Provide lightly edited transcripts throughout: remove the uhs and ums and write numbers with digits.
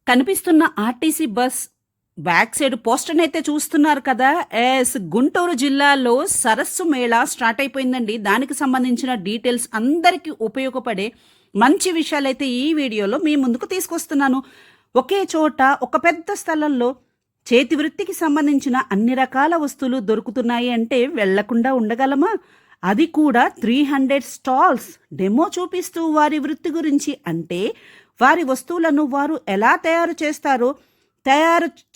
కనిపిస్తున్న RTC bus back side poster అయితే చూస్తున్నారు కదా. గుంటూరు జిల్లాలో సరస్సు మేళా స్టార్ట్ అయిపోయిందండి. దానికి సంబంధించిన డీటెయిల్స్ అందరికీ ఉపయోగపడే మంచి విషయాలైతే ఈ వీడియోలో మీ ముందుకు తీసుకొస్తున్నాను. ఒకే చోట ఒక పెద్ద స్థలంలో చేతి వృత్తికి సంబంధించిన అన్ని రకాల వస్తువులు దొరుకుతున్నాయి అంటే వెళ్లకుండా ఉండగలమా? అది కూడా 300 స్టాల్స్ డెమో చూపిస్తూ వారి వృత్తి గురించి, అంటే వారి వస్తువులను వారు ఎలా తయారు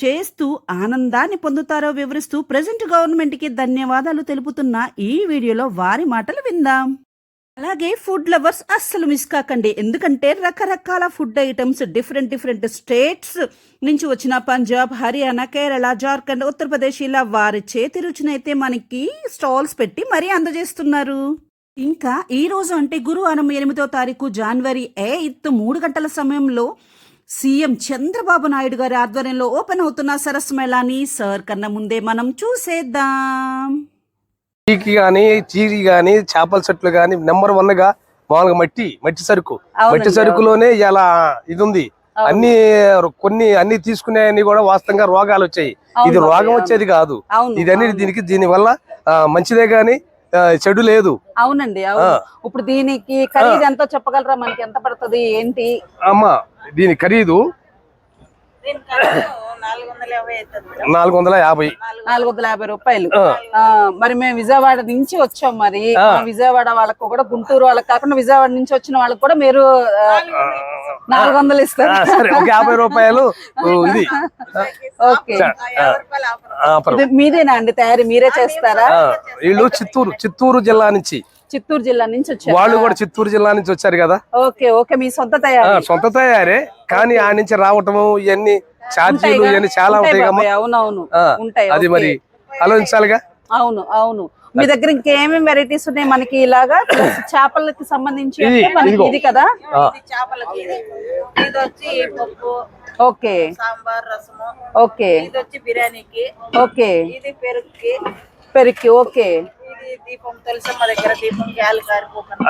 చేస్తూ ఆనందాన్ని పొందుతారో వివరిస్తూ ప్రెజెంట్ గవర్నమెంట్కి ధన్యవాదాలు తెలుపుతున్న ఈ వీడియోలో వారి మాటలు విందాం. అలాగే ఫుడ్ లవర్స్ అస్సలు మిస్ కాకండి, ఎందుకంటే రకరకాల ఫుడ్ ఐటమ్స్ డిఫరెంట్ స్టేట్స్ నుంచి వచ్చిన పంజాబ్, హర్యానా, కేరళ, జార్ఖండ్, ఉత్తరప్రదేశ్ ఇలా వారి చేతి రుచినైతే మనకి స్టాల్స్ పెట్టి మరీ అందజేస్తున్నారు. ఇంకా ఈ రోజు అంటే గురువారం 8వ తారీఖు జనవరి 8 3 గంటల సమయంలో సీఎం చంద్రబాబు నాయుడు గారి ఆధ్వర్యంలో ఓపెన్ అవుతున్న సరస్సు మేళాని సార్ కన్నా ముందే మనం చూసేద్దాం. చీకి గానీ, చీరి గానీ, చేపల చెట్లు గానీ నెంబర్ 1 గా మామూలుగా మట్టి సరుకులోనే ఇలా ఇది ఉంది. అన్ని తీసుకునేవన్నీ కూడా వాస్తవంగా రోగాలు వచ్చాయి. ఇది రోగం వచ్చేది కాదు, ఇదన్నీ దీని వల్ల మంచిదే గాని చెడు లేదు. అవునండి. ఇప్పుడు దీనికి ఖరీదు ఎంతో చెప్పగలరా? మనకి ఎంత పడుతుంది ఏంటి? అమ్మా దీని ఖరీదు 450 రూపాయలు. మరి మేము విజయవాడ నుంచి వచ్చాం. మరి విజయవాడ వాళ్ళకు కూడా, గుంటూరు వాళ్ళకి కాకుండా విజయవాడ నుంచి వచ్చిన వాళ్ళకి కూడా మీరు 400 ఇస్తారు. 50 రూపాయలు ఇది. ఓకే, మీదేనా అండి తయారీ? మీరే చేస్తారా? వీళ్ళు చిత్తూరు జిల్లా నుంచి వచ్చారు. వాళ్ళు కూడా చిత్తూరు జిల్లా నుంచి వచ్చారు కదా. ఓకే, మీ సొంత తయారే. కానీ ఆ నుంచి రావటము ఇవన్నీ ఛార్జీలు ఇవన్నీ చాలా ఉంటాయి కదా. అవునవును, ఉంటాయి. అది మరి ఆలోచించాలిగా. అవును. మీ దగ్గర ఇంకేమేమి వెరైటీస్ ఉన్నాయి మనకి? ఇలాగా చేపలకి సంబంధించి ఇది కదా. ఓకే, సాంబార్, రసము. ఓకే, ఇది వచ్చి బిర్యానీకి. ఓకే, ఇది పెరుక్కి. ఓకే, దీపం తెలుసా మా దగ్గర? దీపం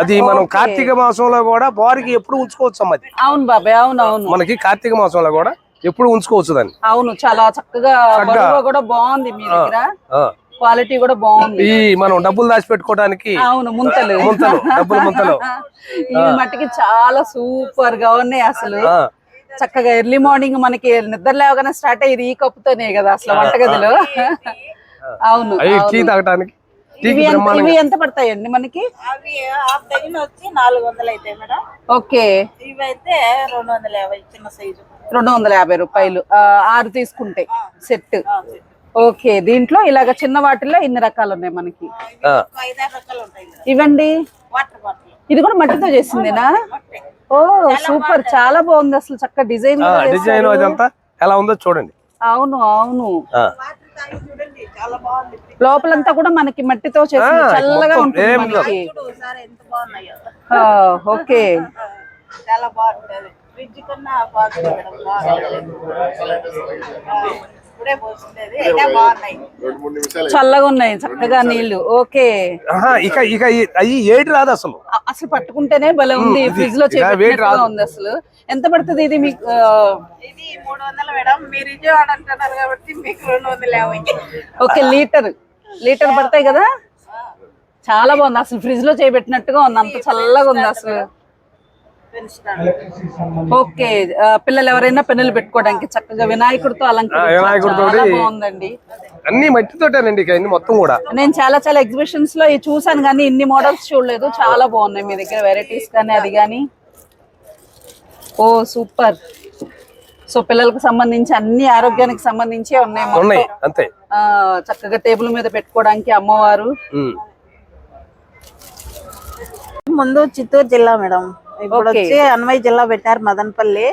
అది మనం కార్తీక మాసంలో కూడా బారికి ఎప్పుడు ఉంచుకోవచ్చు అమ్మది. అవును బాబాయ్, అవును. మనకి కార్తీక మాసంలో కూడా ఎప్పుడు ఉంచుకోవచ్చు దాన్ని. అవును, చాలా చక్కగా కూడా బాగుంది మీ దగ్గర. క్వాలిటీ కూడా బాగుంది. ఈ మనం డబ్బులు దాచిపెట్టుకోవడానికి. అవును, ముంతలు డబ్బులు ముంతలు ఈ మట్టికి చాలా సూపర్ గా ఉన్నాయి. అసలు చక్కగా ఎర్లీ మార్నింగ్ మనకి నిద్ర లేవగానే స్టార్ట్ అయ్యేది ఈ కప్పుతోనే కదా అసలు వంటగదిలో. అవును, టీ తాగడానికి. ఇవి ఎంత పడతాయండి మనకి? అవి హాఫ్ డజన్ వచ్చి 400 అయితే మేడం. ఓకే, ఇవి అయితే 250 చిన్న సైజు. 250 రూపాయలు 6 తీసుకుంటే సెట్. ఓకే, దీంట్లో ఇలాగ చిన్న వాటిల్లో ఇన్ని రకాలు ఉన్నాయి మనకి. 5-6 రకాలు ఉంటాయి. ఇవండి, వాటర్ బాటిల్. ఇది కూడా మట్టితో చేసిందేనా? ఓ సూపర్, చాలా బాగుంది అసలు. చక్క డిజైన్ అదంతా ఎలా ఉందో చూడండి. అవును. లోపలంతా కూడా మనకి మట్టితో చేసింది, చల్లగా ఉంటుంది మనకి. ఓకే, చాలా బాగుంటుంది. ఫ్రిడ్జ్ కన్నా చల్లగా ఉన్నాయి, చక్కగా నీళ్లు. ఓకే, ఇక అయ్యి ఏడు రాదు అసలు పట్టుకుంటేనే భలే ఉంది. ఫ్రిడ్జ్ లో ఉంది అసలు. ఎంత పడుతుంది ఇది మీకు? ఇది 300 మేడం. మీరు విజయవాడ అంటున్నారు కాబట్టి మీకు 250. ఓకే, లీటర్ పడతాయి కదా. చాలా బాగుంది అసలు, ఫ్రిడ్జ్ లో చేయబెట్టినట్టుగా ఉంది, అంత చల్లగా ఉంది అసలు. ఓకే, పిల్లలు ఎవరైనా పెన్నులు పెట్టుకోవడానికి చక్కగా వినాయకుడితో అలంకరించారు. బాగుందండి. అన్ని మట్టితోటేనండి మొత్తం కూడా. నేను చాలా ఎగ్జిబిషన్స్ లో చూసాను కానీ ఇన్ని మోడల్స్ చూడలేదు. చాలా బాగున్నాయి మీ దగ్గర వెరైటీస్ కానీ అది కానీ. ఓ సూపర్. సో పిల్లలకు సంబంధించి అన్ని ఆరోగ్యానికి సంబంధించి ఉన్నాయి అంతే. చక్కగా టేబుల్ మీద పెట్టుకోవడానికి అమ్మవారు. ముందు చిత్తూరు జిల్లా మేడం, ఇప్పుడు వచ్చి అన్వయ్ జిల్లా పెట్టారు, మదనపల్లి.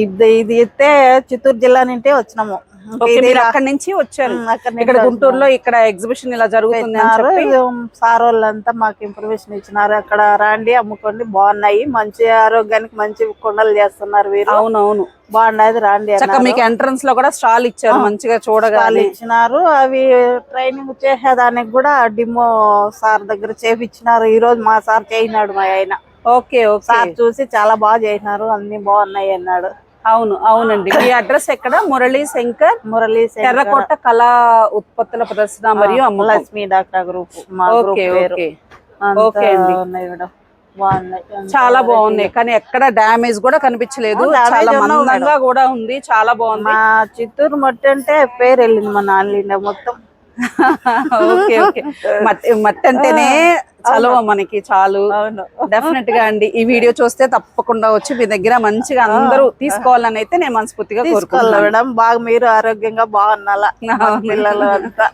ఇది అయితే చిత్తూరు జిల్లా నుంటే వచ్చినాము. అక్కడి నుంచి వచ్చారు. ఇక్కడ గుంటూరులో ఇక్కడ ఎగ్జిబిషన్ ఇలా జరుగుతుంది. సార్ వాళ్ళంతా మాకు ఇన్ఫర్మేషన్ ఇచ్చినారు, అక్కడ రాండి అమ్ముకోండి, బాగున్నాయి, మంచి ఆరోగ్యానికి మంచి కుండలు చేస్తున్నారు వీరు. అవునవును, బాగున్నాయి, రాండి. మీకు ఎంట్రన్స్ లో కూడా స్టాల్ ఇచ్చారు, మంచిగా చూడగాలి ఇచ్చినారు. అవి ట్రైనింగ్ చేసేదానికి కూడా డిమో సార్ దగ్గర చేపించినారు. ఈ రోజు మా సార్ చేయినాడు, మా ఆయన. ఓకే, సార్ చూసి చాలా బాగా చేసినారు, అన్ని బాగున్నాయి అన్నాడు. అవును అవునండి. మీ అడ్రస్ ఎక్కడ? మురళీ శంకర్ టెర్రకోట కళా ఉత్పత్తుల ప్రదర్శన మరియు అమ్మకం. లక్ష్మీ డాక్టర్ గ్రూప్ మా గ్రూప్ ఓకే పేరు. ఓకే అంతా ఓకే అండి. ఉన్నాయి మేడం, బాగున్నాయి. చాలా బాగున్నాయి కానీ ఎక్కడ డ్యామేజ్ కూడా కనిపించలేదు. చాలా మందంగా కూడా ఉంది, చాలా బాగుంది. మా చిత్తూరు మట్టి అంటే పేరు వెళ్ళింది మన ఆల్ ఇండియా మొత్తం. Okay okay. మట్టి అంటేనే చలువ మనకి చాలు. అవును, డెఫినెట్ గా అండి ఈ వీడియో చూస్తే తప్పకుండా వచ్చి మీ దగ్గర మంచిగా అందరూ తీసుకోవాలని అయితే నేను మనస్ఫూర్తిగా కోరుకుంటున్నాను మేడం. బాగా మీరు ఆరోగ్యంగా బాగున్నాలా పిల్లలు అంతా.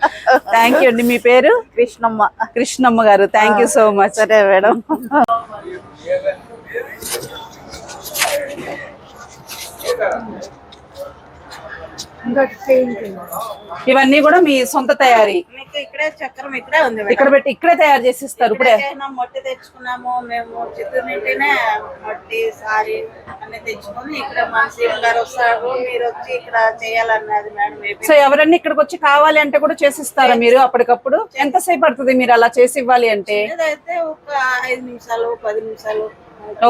థ్యాంక్ యూ అండి. మీ పేరు? కృష్ణమ్మ. కృష్ణమ్మ గారు, థ్యాంక్ యూ సో మచ్. సరే మేడం. ఇవన్నీ కూడా మీ సొంత తయారీ? మీకు ఇక్కడే చక్రం ఇక్కడే ఉంది, ఇక్కడ పెట్టి ఇక్కడే తయారు చేసి ఇస్తారు. ఇప్పుడే మట్టి తెచ్చుకున్నాము మేము చిత్తూరు నుండినే. మట్టి సారీ అన్ని తెచ్చుకొని ఇక్కడ మన సీఎం గారు వస్తారు, మీరు వచ్చి ఇక్కడ చేయాలన్నది మేడం. సో ఎవరన్నా ఇక్కడికి వచ్చి కావాలి అంటే కూడా చేసిస్తారా మీరు అప్పటికప్పుడు? ఎంతసేపు పడుతుంది మీరు అలా చేసి ఇవ్వాలి అంటే? అయితే ఒక 5 నిమిషాలు 10 నిమిషాలు.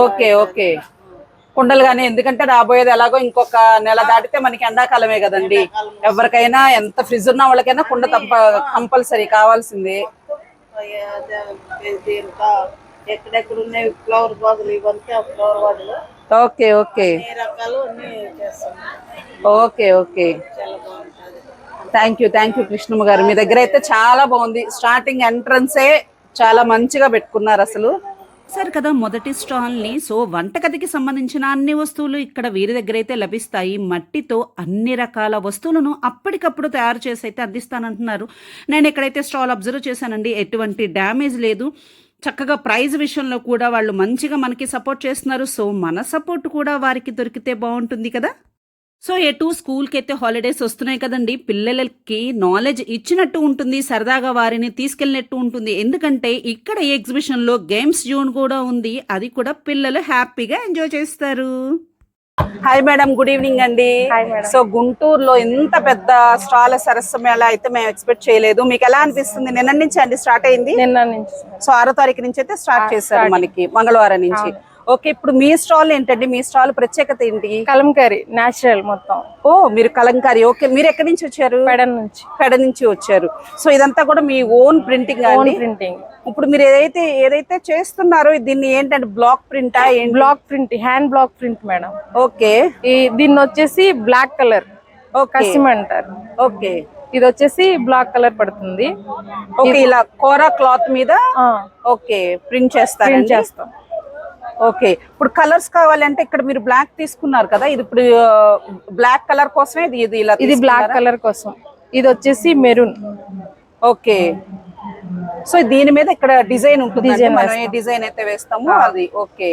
Okay okay. కుండలు గానీ, ఎందుకంటే రాబోయేది ఎలాగో ఇంకొక నెల దాటితే మనకి ఎండాకాలమే కదండి. ఎవరికైనా ఎంత ఫ్రిడ్జ్ ఉన్న వాళ్ళకైనా కుండ కంపల్సరీ కావాల్సిందే. ఎక్కడెక్కడ ఉన్నాయి ఫ్లవర్ బాగులు, ఇవంతా ఫ్లవర్ బాగులు. ఓకే ఓకే రకాలు అన్ని చేస్తాం. Okay okay. Thank you Krishnamma గారు. మీ దగ్గర అయితే చాలా బాగుంది. స్టార్టింగ్ ఎంట్రన్సే చాలా మంచిగా పెట్టుకున్నారు అసలు. సరే కదా మొదటి స్టాల్ని. సో వంటగదికి సంబంధించిన అన్ని వస్తువులు ఇక్కడ వీరి దగ్గర అయితే లభిస్తాయి. మట్టితో అన్ని రకాల వస్తువులను అప్పటికప్పుడు తయారు చేసి అయితే అందిస్తానంటున్నారు. నేను ఎక్కడైతే స్టాల్ అబ్జర్వ్ చేశానండి, ఎటువంటి డ్యామేజ్ లేదు. చక్కగా ప్రైజ్ విషయంలో కూడా వాళ్ళు మంచిగా మనకి సపోర్ట్ చేస్తున్నారు. సో మన సపోర్ట్ కూడా వారికి దొరికితే బాగుంటుంది కదా. సో ఎటు స్కూల్కి అయితే హాలిడేస్ వస్తున్నాయి కదండి, పిల్లలకి నాలెడ్జ్ ఇచ్చినట్టు ఉంటుంది, సరదాగా వారిని తీసుకెళ్ళినట్టు ఉంటుంది. ఎందుకంటే ఇక్కడ ఈ ఎగ్జిబిషన్లో గేమ్స్ జోన్ కూడా ఉంది, అది కూడా పిల్లలు హ్యాపీగా ఎంజాయ్ చేస్తారు. హాయ్ మేడం, గుడ్ ఈవినింగ్ అండి. సో గుంటూరులో ఇంత పెద్ద స్టాల్ సరస్సు మేళ అయితే మేము ఎక్స్పెక్ట్ చేయలేదు. మీకు ఎలా అనిపిస్తుంది? నిన్న నుంచి అండి స్టార్ట్ అయింది? నిన్న నుంచి. సో 6వ తారీఖు నుంచి అయితే స్టార్ట్ చేశారు మనకి, మంగళవారం నుంచి. ఓకే, ఇప్పుడు మీ స్టాల్ ఏంటండి? మీ స్టాల్ ప్రత్యేకత ఏంటి? కలంకారీ నేచురల్ మొత్తం. ఓ, మీరు కలంకారీ. ఓకే, మీరు ఎక్కడి నుంచి వచ్చారు? పెడ నుంచి వచ్చారు. సో ఇదంతా కూడా మీ ఓన్ ప్రింటింగ్ అండి? ప్రింటింగ్. ఇప్పుడు మీరు ఏదైతే చేస్తున్నారో దీన్ని ఏంటంటే బ్లాక్ ప్రింటా? Black print, hand block print madam. Okay. దీన్ని వచ్చేసి బ్లాక్ కలర్ కసిమ అంటారు. ఓకే. ఇది వచ్చేసి బ్లాక్ కలర్ పడుతుంది. ఓకే, ఇలా కోరా క్లాత్ మీద ఓకే ప్రింట్ చేస్తాం. ఓకే, ఇప్పుడు కలర్స్ కావాలంటే ఇక్కడ మీరు బ్లాక్ తీసుకున్నారు కదా, ఇది ఇప్పుడు బ్లాక్ కలర్ కోసమే ఇది బ్లాక్ కలర్ కోసం. ఇది వచ్చేసి మెరూన్. ఓకే. సో దీని మీద ఇక్కడ డిజైన్ ఉంటుంది, మనం ఏ డిజైన్ అయితే వేస్తామో అది. ఓకే.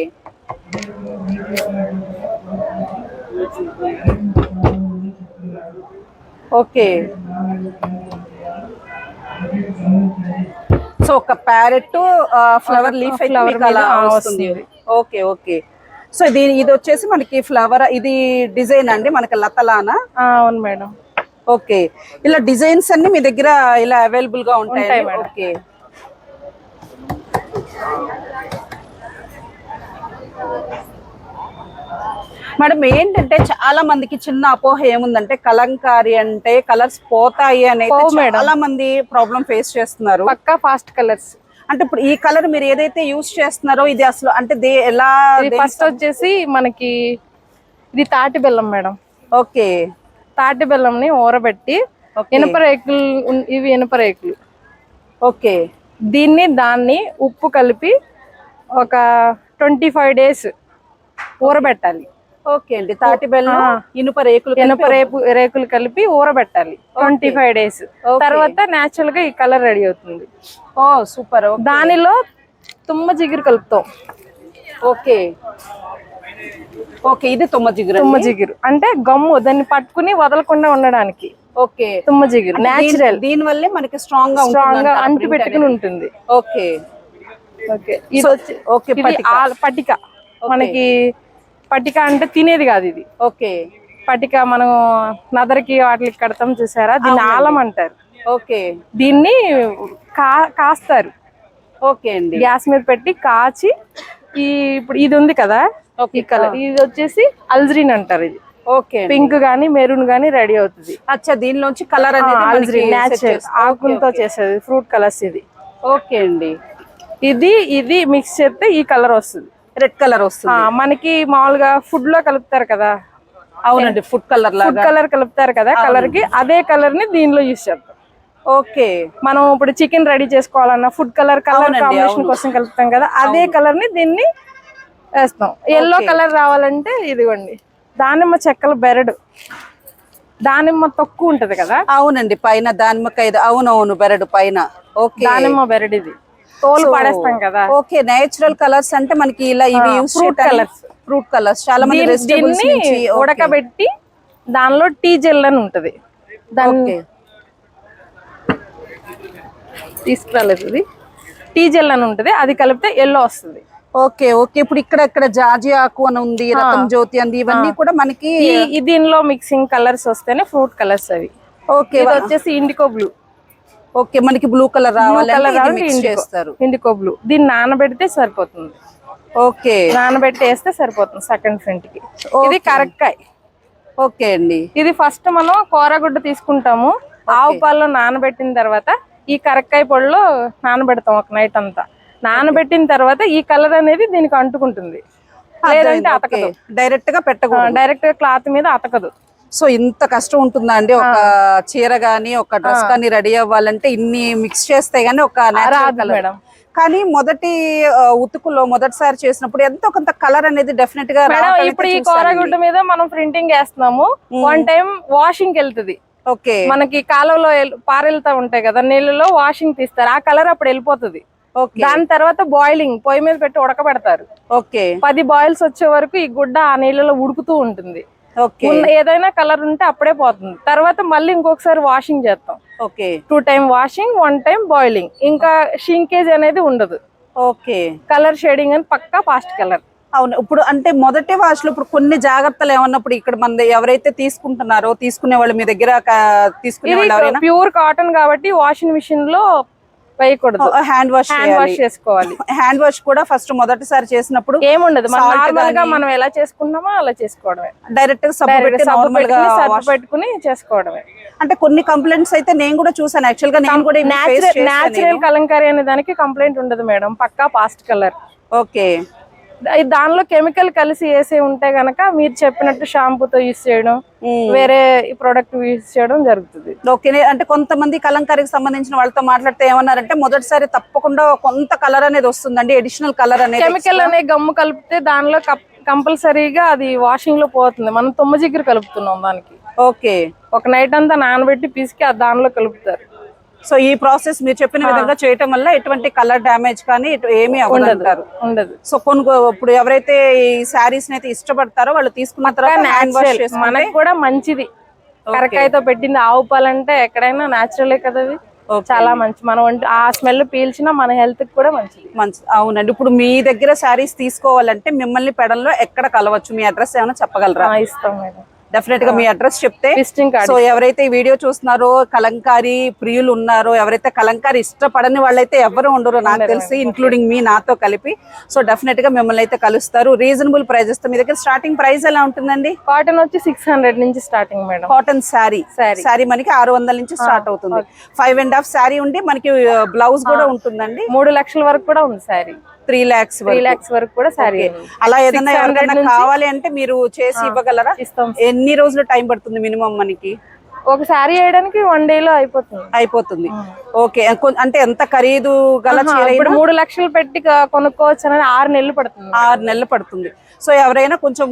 ఓకే. సో ఒక ప్యారెట్ ఫ్లవర్ లీఫ్ వస్తుంది. Okay okay. సో ఇది వచ్చేసి మనకి ఫ్లవర్, ఇది డిజైన్ అండి మనకి లతలానా? అవును మేడం. ఓకే, ఇలా డిజైన్స్ అన్ని మీ దగ్గర ఇలా అవైలబుల్ గా ఉంటాయి. ఓకే. మేడం ఏంటంటే చాలా మందికి చిన్న అపోహ ఏముందంటే కలంకారీ అంటే కలర్స్ పోతాయి అని చాలా మంది ప్రాబ్లం ఫేస్ చేస్తున్నారు. పక్కా ఫాస్ట్ కలర్స్. అంటే ఇప్పుడు ఈ కలర్ మీరు ఏదైతే యూజ్ చేస్తున్నారో ఇది అసలు అంటే ఎలా? ఫస్ట్ వచ్చేసి మనకి ఇది తాటి బెల్లం మేడం. ఓకే. తాటి బెల్లంని ఊరబెట్టి ఇనుప రేకులు, ఇవి ఇనుప రేకులు. ఓకే. దాన్ని ఉప్పు కలిపి ఒక 25 days ఊరబెట్టాలి. ఓకే అండి. తాటి బెల్లం ఇనుప రేకులు కలిపి ఊరబెట్టాలి 25 days. తర్వాత నేచురల్ గా ఈ కలర్ రెడీ అవుతుంది. Oh super. దానిలో తుమ్మ జిగురు కలుపుతాం. Okay okay. ఇది తుమ్మ జిగురు అంటే గమ్ము, దాన్ని పట్టుకుని వదలకుండా ఉండడానికి. ఓకే. తుమ్మ జిగురు నేచురల్. దీని వల్లే మనకి స్ట్రాంగ్ గా అంటు పెట్టుకుని ఉంటుంది. Okay okay. ఇది వచ్చి పటిక. మనకి పటిక అంటే తినేది కాదు ఇది. ఓకే. పటిక మనం నదరికి వాటికి కడతాం చూసారా, దీన్ని ఆలం అంటారు. ఓకే. దీన్ని కాస్తారు. ఓకే అండి. గ్యాస్ మీద పెట్టి కాచి ఇప్పుడు ఇది ఉంది కదా ఈ కలర్, ఇది వచ్చేసి అల్జరీన్ అంటారు. ఇది ఓకే పింక్ గానీ మెరూన్ గానీ రెడీ అవుతుంది. అచ్చా, దీనిలోంచి కలర్ అనేది న్యాచురల్ ఆకులతో చేసేది ఫ్రూట్ కలర్స్ ఇది. ఓకే అండి. ఇది మిక్స్ చేస్తే ఈ కలర్ వస్తుంది, రెడ్ కలర్ వస్తుంది. మనకి మామూలుగా ఫుడ్ లో కలుపుతారు కదా. అవునండి, ఫుడ్ కలర్ కలుపుతారు కదా, కలర్ కి అదే కలర్ ని దీనిలో యూజ్ చేస్తాం. ఓకే, మనం ఇప్పుడు చికెన్ రెడీ చేసుకోవాలన్నా ఫుడ్ కలర్ కాంబినేషన్ కోసం కలుపుతాం కదా, అదే కలర్ ని దీన్ని వేస్తాం. ఎల్లో కలర్ రావాలంటే ఇదిగోండి దానిమ్మ చెక్కల బెరడు, దానిమ్మ తొక్కు ఉంటది కదా. అవునండి, పైన దానిమ్మకాయ. అవునవును, బెరడు పైన. ఓకే, దానిమ్మ బెరడు ఇది తోలు పడేస్తాం కదా. ఓకే, నేచురల్ కలర్స్ అంటే మనకి ఇలా ఇవి యూస్ ఫ్రూట్ కలర్స్ చాలా మంది వెజిటబుల్స్ నుంచి ఉడకబెట్టి దానిలో టీ జెల్ అని ఉంటది, దాన్ని తీసుకురాలేదు, ఇది టీ జెల్ అని ఉంటది, అది కలిపితే ఎల్లో వస్తుంది. ఓకే ఓకే, ఇప్పుడు ఇక్కడ జాజి ఆకు అని ఉంది, రతం జ్యోతి అంది, ఇవన్నీ కూడా మనకి దీనిలో మిక్సింగ్ కలర్స్ వస్తేనే ఫ్రూట్ కలర్స్ అవి. ఓకే, ఇది వచ్చేసి ఇండికో బ్లూ. ఓకే, మనకి బ్లూ కలర్ రావాలంటే చేస్తారు. ఇండికో బ్లూ దీన్ని నానబెడితే సరిపోతుంది. ఓకే, నానబెట్టి వేస్తే సరిపోతుంది సెకండ్ ఫ్రంట్ కి. ఇది కరక్కాయ. ఓకే అండి, ఇది ఫస్ట్ మనం కూరగుడ్డ తీసుకుంటాము, ఆవు పాలలో నానబెట్టిన తర్వాత ఈ కరక్కాయ పొడిలో నానబెడతాం ఒక నైట్ అంతా. నానబెట్టిన తర్వాత ఈ కలర్ అనేది దీనికి అంటుకుంటుంది, లేదంటే అతకదు. డైరెక్ట్ గా పెట్టకూడదు, డైరెక్ట్ గా క్లాత్ మీద అతకదు. సో ఇంత కష్టం ఉంటుందా అండి? ఒక చీర గానీ ఒక డ్రెస్ కానీ రెడీ అవ్వాలంటే ఇన్ని మిక్స్ చేస్తే గానీ ఒక మేడం. కానీ మొదటి ఉతుకులో మొదటిసారి చేసినప్పుడు ఎంతో కొంత కలర్ అనేది డెఫినెట్ గా. ఇప్పుడు ఈ కూరగుడ్డ మీద మనం ప్రింటింగ్ వేస్తున్నాము, వన్ టైం వాషింగ్ వెళ్తుంది. ఓకే, మనకి కాలువలో పారెళ్తా ఉంటాయి కదా, నీళ్ళలో వాషింగ్ తీస్తారు, ఆ కలర్ అప్పుడు వెళ్ళిపోతుంది. దాని తర్వాత బాయిలింగ్ పొయ్యి మీద పెట్టి ఉడకబెడతారు. ఓకే, 10 బాయిల్స్ వచ్చే వరకు ఈ గుడ్డ ఆ నీళ్ళలో ఉడుకుతూ ఉంటుంది. ఏదైనా కలర్ ఉంటే అప్పుడే పోతుంది. తర్వాత మళ్ళీ ఇంకొకసారి వాషింగ్ చేస్తాం. Okay, 2 time washing, 1 time boiling. ఇంకా షింకేజ్ అనేది ఉండదు. ఓకే, కలర్ షేడింగ్ అని పక్కా ఫాస్ట్ కలర్. అవును, ఇప్పుడు అంటే మొదటి వాష్ లో ఇప్పుడు కొన్ని జాగ్రత్తలు ఏమన్నప్పుడు ఇక్కడ మన ఎవరైతే తీసుకుంటున్నారో తీసుకునే వాళ్ళు మీ దగ్గర తీసుకునే వాళ్ళు ఎవరైనా ప్యూర్ కాటన్ కాబట్టి వాషింగ్ మిషన్ లో వేయకూడదు, హ్యాండ్ వాష్ చేసుకోవాలి. హ్యాండ్ వాష్ కూడా ఫస్ట్ మొదటిసారి చేసినప్పుడు ఏముండదు, నార్మల్ గా మనం ఎలా చేసుకుంటామో అలా చేసుకోవడమే. డైరెక్ట్ గా సబ్బు పెట్టుకుని చేసుకోవడమే. అంటే కొన్ని కంప్లైంట్స్ అయితే నేను కూడా చూసాను. యాక్చువల్ గా నేను కూడా నేచురల్ కలంకారీ అనే దానికి కంప్లైంట్ ఉండదు మేడం, పక్కా ఫాస్ట్ కలర్. ఓకే, దానిలో కెమికల్ కలిసి వేసే ఉంటే గనక మీరు చెప్పినట్టు షాంపూతో యూజ్ చేయడం, వేరే ప్రొడక్ట్ యూజ్ చేయడం జరుగుతుంది. ఓకే, అంటే కొంతమంది కలంకారీకి సంబంధించిన వాళ్ళతో మాట్లాడితే ఏమన్నారంటే మొదటిసారి తప్పకుండా కొంత కలర్ అనేది వస్తుందండి, అడిషనల్ కలర్ అనేది. కెమికల్ అనే గమ్ము కలిపితే దానిలో కంపల్సరీగా అది వాషింగ్ లో పోతుంది. మనం తుమ్మజిగురు కలుపుతున్నాం దానికి. ఓకే, ఒక నైట్ అంతా నానబెట్టి పిసికి దానిలో కలుపుతారు. సో ఈ ప్రాసెస్ మీరు చెప్పిన విధంగా చేయటం వల్ల ఎటువంటి కలర్ డ్యామేజ్ కానీ ఏమీ ఉండదు. సో ఇప్పుడు ఎవరైతే ఈ శారీస్ అయితే ఇష్టపడతారో వాళ్ళు తీసుకున్న తర్వాత హ్యాండ్ వాష్ చేసి మనకి కూడా మంచిది. కరకాయతో పెట్టింది ఆవు పాలంటే ఎక్కడైనా నేచురలే కదా, అవి చాలా మంచి. మనం ఆ స్మెల్ పీల్చినా మన హెల్త్ కి కూడా మంచిది. అవునండి. ఇప్పుడు మీ దగ్గర శారీస్ తీసుకోవాలంటే మిమ్మల్ని పెడల్లో ఎక్కడ కలవచ్చు? మీ అడ్రస్ ఏమైనా చెప్పగలరా? ఇస్తాం మేడం, డెఫినెట్ గా మీ అడ్రస్ చెప్తే. సో ఎవరైతే ఈ వీడియో చూస్తున్నారో కలంకారీ ప్రియులు ఉన్నారో, ఎవరైతే కలంకారీ ఇష్టపడని వాళ్ళైతే ఎవరు ఉండరు నాకు తెలిసి, ఇంక్లూడింగ్ మీ నాతో కలిపి. సో డెఫినెట్ గా మిమ్మల్ని అయితే కలుస్తారు. రీజనబుల్ ప్రైజెస్ తో. మీ దగ్గర స్టార్టింగ్ ప్రైస్ ఎలా ఉంటుందండి? కాటన్ వచ్చి 600 నుంచి స్టార్టింగ్ మేడం. కాటన్ శారీ మనకి 600 నుంచి స్టార్ట్ అవుతుంది. 5.5 శారీ ఉండి మనకి బ్లౌజ్ కూడా ఉంటుందండి. 3 లక్షల వరకు కూడా ఉంది శారీ. 3 lakhs వరకు కూడా శారీ. అలా ఏదైనా ఎవరికైనా కావాలి అంటే మీరు చేసి ఇవ్వగలరా? ఇస్తాం. ఎన్ని రోజులు టైం పడుతుంది మినిమం మనకి? ఒక శారీ వేయడానికి 1 day లో అయిపోతుంది. ఓకే, అంటే ఎంత ఖరీదు గల చీర? ఇప్పుడు 3 లక్షలు పెట్టి కొనుక్కోవచ్చు అనేది 6 నెలలు పడుతుంది. 6 నెలలు పడుతుంది. సో ఎవరైనా కొంచెం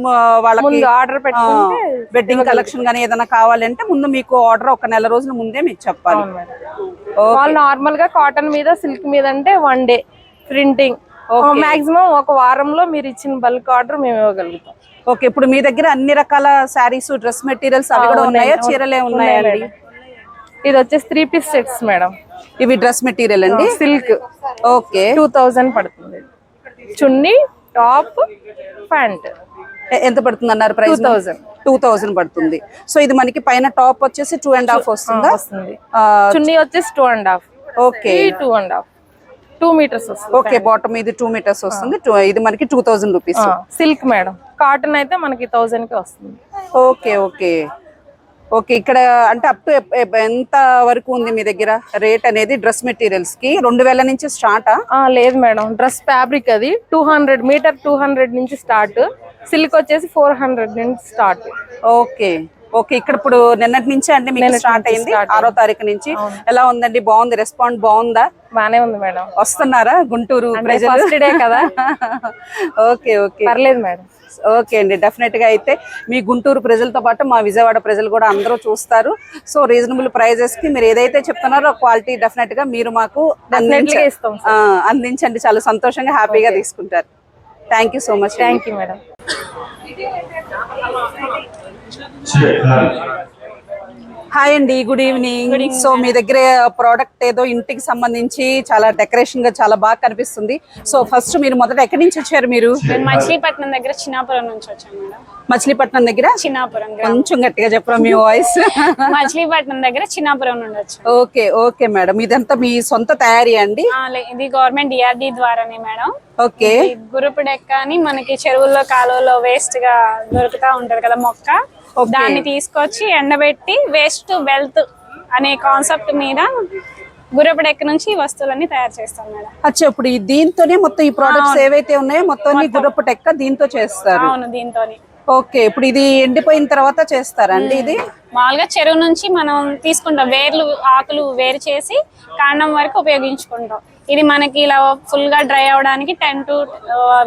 వాళ్ళకి ఆర్డర్ పెట్టుకుంటే వెడ్డింగ్ కలెక్షన్ గానీ ఏదైనా కావాలంటే ముందు మీకు ఆర్డర్ ఒక నెల రోజుల ముందే మీకు చెప్పాలి. వాళ్ళు నార్మల్ గా కాటన్ మీద సిల్క్ మీద అంటే 1 day ప్రింటింగ్. మాక్సిమం ఒక వారంలో మీరు ఇచ్చిన బల్క్ ఆర్డర్ మేము ఇవ్వగలుగుతాం. ఓకే, ఇప్పుడు మీ దగ్గర అన్ని రకాల శారీస్, డ్రెస్ మెటీరియల్స్ అవి కూడా ఉన్నాయా? చీరలే ఉన్నాయండి? ఇది వచ్చేసి 3 piece సెట్స్ మేడం. ఇవి డ్రెస్ మెటీరియల్ అండి, సిల్క్. ఓకే, 2000 పడుతుంది. చున్నీ, టాప్, ప్యాంట్. ఎంత పడుతుంది అన్నారు ప్రైస్? 2000 పడుతుంది. సో ఇది మనకి పైన టాప్ వచ్చేసి 2.5 వస్తుంది. చున్నీ వచ్చేసి 2.5. ఓకే, 2.5. 2 మీటర్స్ వస్తుంది. ఓకే, బాటమ్ ఇది 2 మీటర్స్ వస్తుంది. ఇది మనకి 2000 రూపీస్. Silk madam. కాటన్ అయితే మనకి 1000 కి వస్తుంది. Okay okay okay. ఇక్కడ అంటే అప్ టు ఎంత వరకు ఉంది మీ దగ్గర రేట్ అనేది? డ్రెస్ మెటీరియల్స్ కి 2000 నుంచి స్టార్టా? లేదు మేడం, డ్రెస్ ఫ్యాబ్రిక్ అది 200 మీటర్ 200 నుంచి స్టార్ట్. సిల్క్ వచ్చేసి 400 నుంచి స్టార్ట్. Okay okay. ఇక్కడ ఇప్పుడు నిన్నటి నుంచి అంటే మీకు స్టార్ట్ అయింది 6వ తారీఖు నుంచి. ఎలా ఉందండి? బాగుంది, రెస్పాండ్ బాగుందా? బానే ఉంది మేడం. వస్తున్నారా గుంటూరు ప్రజలు? ఫస్ట్ డే కదా. ఓకే ఓకే, పర్లేదు మేడం. ఓకే అండి. డెఫినెట్ గా అయితే మీ గుంటూరు ప్రజలతో పాటు మా విజయవాడ ప్రజలు కూడా అందరూ చూస్తారు. సో రీజనబుల్ ప్రైజెస్ కి మీరు ఏదైతే చెప్తున్నారో క్వాలిటీ డెఫినెట్ గా మీరు మాకు అందించండి. చాలా సంతోషంగా హ్యాపీగా తీసుకుంటారు. Thank you so much. Thank you madam. Hi అండి, గుడ్ ఈవినింగ్. సో మీ దగ్గర ప్రోడక్ట్ ఏదో ఇంటికి సంబంధించి చాలా డెకరేషన్ గా చాలా బాగా కనిపిస్తుంది. సో ఫస్ట్ మీరు మొదట ఎక్కడి నుంచి వచ్చారు? మీరు మచిలీపట్నం దగ్గర చిన్నాపురం నుంచి వచ్చాం మేడం. మచిలీపట్నం దగ్గర చిన్నాపురం, కొంచెం గట్టిగా చెప్పరా మీ వాయిస్. మచిలీపట్నం దగ్గర చిన్నాపురం నుండి వచ్చాం. ఓకే ఓకే మేడం, ఇదంతా మీ సొంత తయారీ అండి? ఇది గవర్నమెంట్ డిఆర్డి ద్వారానే మేడం. ఓకే. గురుపు డెక్క అని మనకి చెరువుల్లో కాలువలో వేస్ట్ గా దొరుకుతా ఉంటది కదా మొక్క, దాన్ని తీసుకొచ్చి ఎండబెట్టి వేస్ట్ టు వెల్త్ అనే కాన్సెప్ట్ మీద గురుపు డెక్క నుంచి ఈ వస్తువులన్నీ తయారు చేస్తాం మేడం. అచ్చా, ఇప్పుడు దీంతోనే మొత్తం ఈ ప్రొడక్ట్స్ ఏవైతే ఉన్నాయో మొత్తం గురుపు డెక్క దీంతో చేస్తారు? అవును, దీంతోనే. ఓకే, ఇప్పుడు ఇది ఎండిపోయిన తర్వాత చేస్తారండి? ఇది మామూలుగా చెరువు నుంచి మనం తీసుకుంటాం, వేర్లు ఆకులు వేరు చేసి కాండం వరకు ఉపయోగించుకుంటాం. ఇది మనకి ఇలా ఫుల్ గా డ్రై అవడానికి 10 to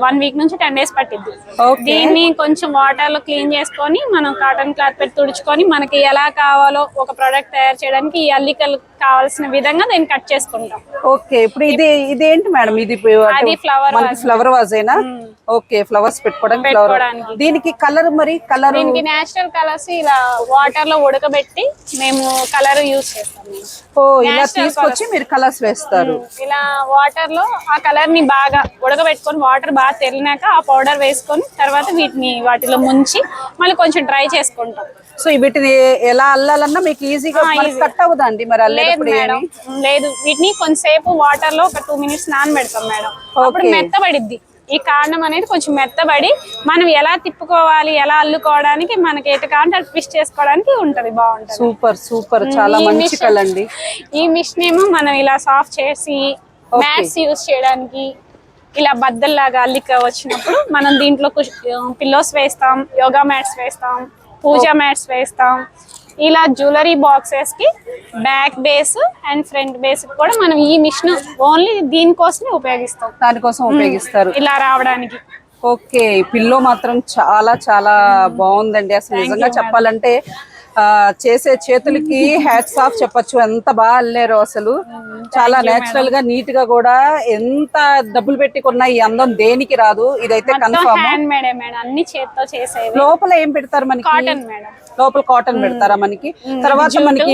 1 వీక్ నుంచి 10 days పట్టింది. దీన్ని కొంచెం వాటర్ లో క్లీన్ చేసుకొని మనం కాటన్ క్లాత్ పెట్టి తుడుచుకొని మనకి ఎలా కావాలో ఒక ప్రోడక్ట్ తయారు చేయడానికి ఈ అల్లికలు కావాల్సిన విధంగా దీన్ని కట్ చేసుకుంటాం. ఓకే, ఇప్పుడు ఇదేంటి మేడం? ఇది ఫ్లవర్ వాజేనా? ఓకే, ఫ్లవర్స్ పెట్టుకోవడానికి. దీనికి కలర్ దీనికి నేచురల్ కలర్స్ ఇలా వాటర్ లో ఉడకబెట్టి మేము కలర్ యూజ్ చేస్తాం. ఓ, ఇలా తీసుకొచ్చి మీరు కలర్స్ వేస్తారు? ఇలా వాటర్ లో ఆ కలర్ ని బాగా ఉడకబెట్టుకొని వాటర్ బాగా తెరినాక ఆ పౌడర్ వేసుకొని తర్వాత వాటిలో ముంచి మళ్ళీ కొంచెం డ్రై చేసుకుంటాం. సో వీటిని ఎలా అల్లాలన్నా మీకు ఈజీగా కట్ అవ్వదండి? మరి లేదు, వీటిని కొంతసేపు వాటర్ లో ఒక 2 minutes నానబెడతాం మేడం. అప్పుడు మెత్తబడిద్ది. ఈ కాండం అనేది కొంచెం మెత్తబడి మనం ఎలా తిప్పుకోవాలి, ఎలా అల్లుకోవడానికి మనకి ఎటు కాంటే ట్విస్ట్ చేసుకోవడానికి ఉంటది, బాగుంటది. సూపర్ సూపర్, చాలా మంచి కలండి. ఈ మిషన్ ఏమో మనం ఇలా సాఫ్ట్ చేసి మ్యాట్స్ యూజ్ చేయడానికి ఇలా బద్దల్లాగా అల్లిక వచ్చినప్పుడు మనం దీంట్లో పిల్లోస్ వేస్తాం, యోగా మ్యాట్స్ వేస్తాం, పూజా మ్యాట్స్ వేస్తాం. ఇలా జ్యువెలరీ బాక్సెస్ కి back base and front base కూడా మనం ఈ మిషన్ ఓన్లీ దీనికోసమే ఉపయోగిస్తాం. దానికోసం ఉపయోగిస్తారు ఇలా రావడానికి. ఓకే, పిల్లో మాత్రం చాలా చాలా బాగుందండి. అసలు నిజంగా చెప్పాలంటే చేసే చేతులకి హ్యాట్స్ ఆఫ్ చెప్పొచ్చు. ఎంత బాగా అల్లారో అసలు. చాలా నేచురల్ గా నీట్ గా కూడా. ఎంత డబ్బులు పెట్టి కొన్నా ఈ అందం దేనికి రాదు. ఇదైతే కన్ఫర్మ్. అన్ని చేత్తో చేసేవి. లోపల ఏం పెడతారు మనకి? Cotton madam. లోపల కాటన్ పెడతారా మనకి? తర్వాత మనకి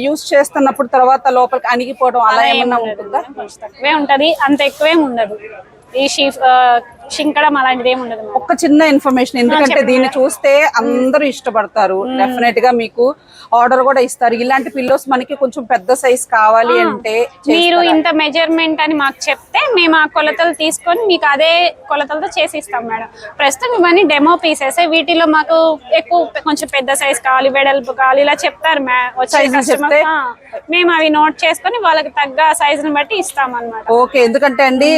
యూస్ చేస్తున్నప్పుడు తర్వాత లోపలికి అణిగిపోవడం అలా ఏమన్నా ఉంటుందా? తక్కువే ఉంటది, అంత ఎక్కువేం ఉండదు. ఈ షింకడం అలాంటిది ఏమి ఉండదు. ఒక్క చిన్న ఇన్ఫర్మేషన్, ఎందుకంటే దీన్ని చూస్తే అందరూ ఇష్టపడతారు. డెఫినెట్ గా మీకు ఆర్డర్ కూడా ఇస్తారు. ఇలాంటి పిల్లోస్ మనకి కొంచెం పెద్ద సైజ్ కావాలి అంటే మీరు ఇంత మెజర్మెంట్ అని మాకు చెప్తే మేము ఆ కొలతలు తీసుకొని మీకు అదే కొలతలతో చేసి ఇస్తాం మేడం. ప్రస్తుతం ఇవన్నీ డెమో పీసెస్. వీటిలో మాకు ఎక్కువ కొంచెం పెద్ద సైజ్ కావాలి, వెడల్పు కావాలి ఇలా చెప్తారు. మేము అవి నోట్ చేసుకొని వాళ్ళకి తగ్గ సైజుని బట్టి ఇస్తాం అన్నమాట. ఓకే, ఎందుకంటే అండి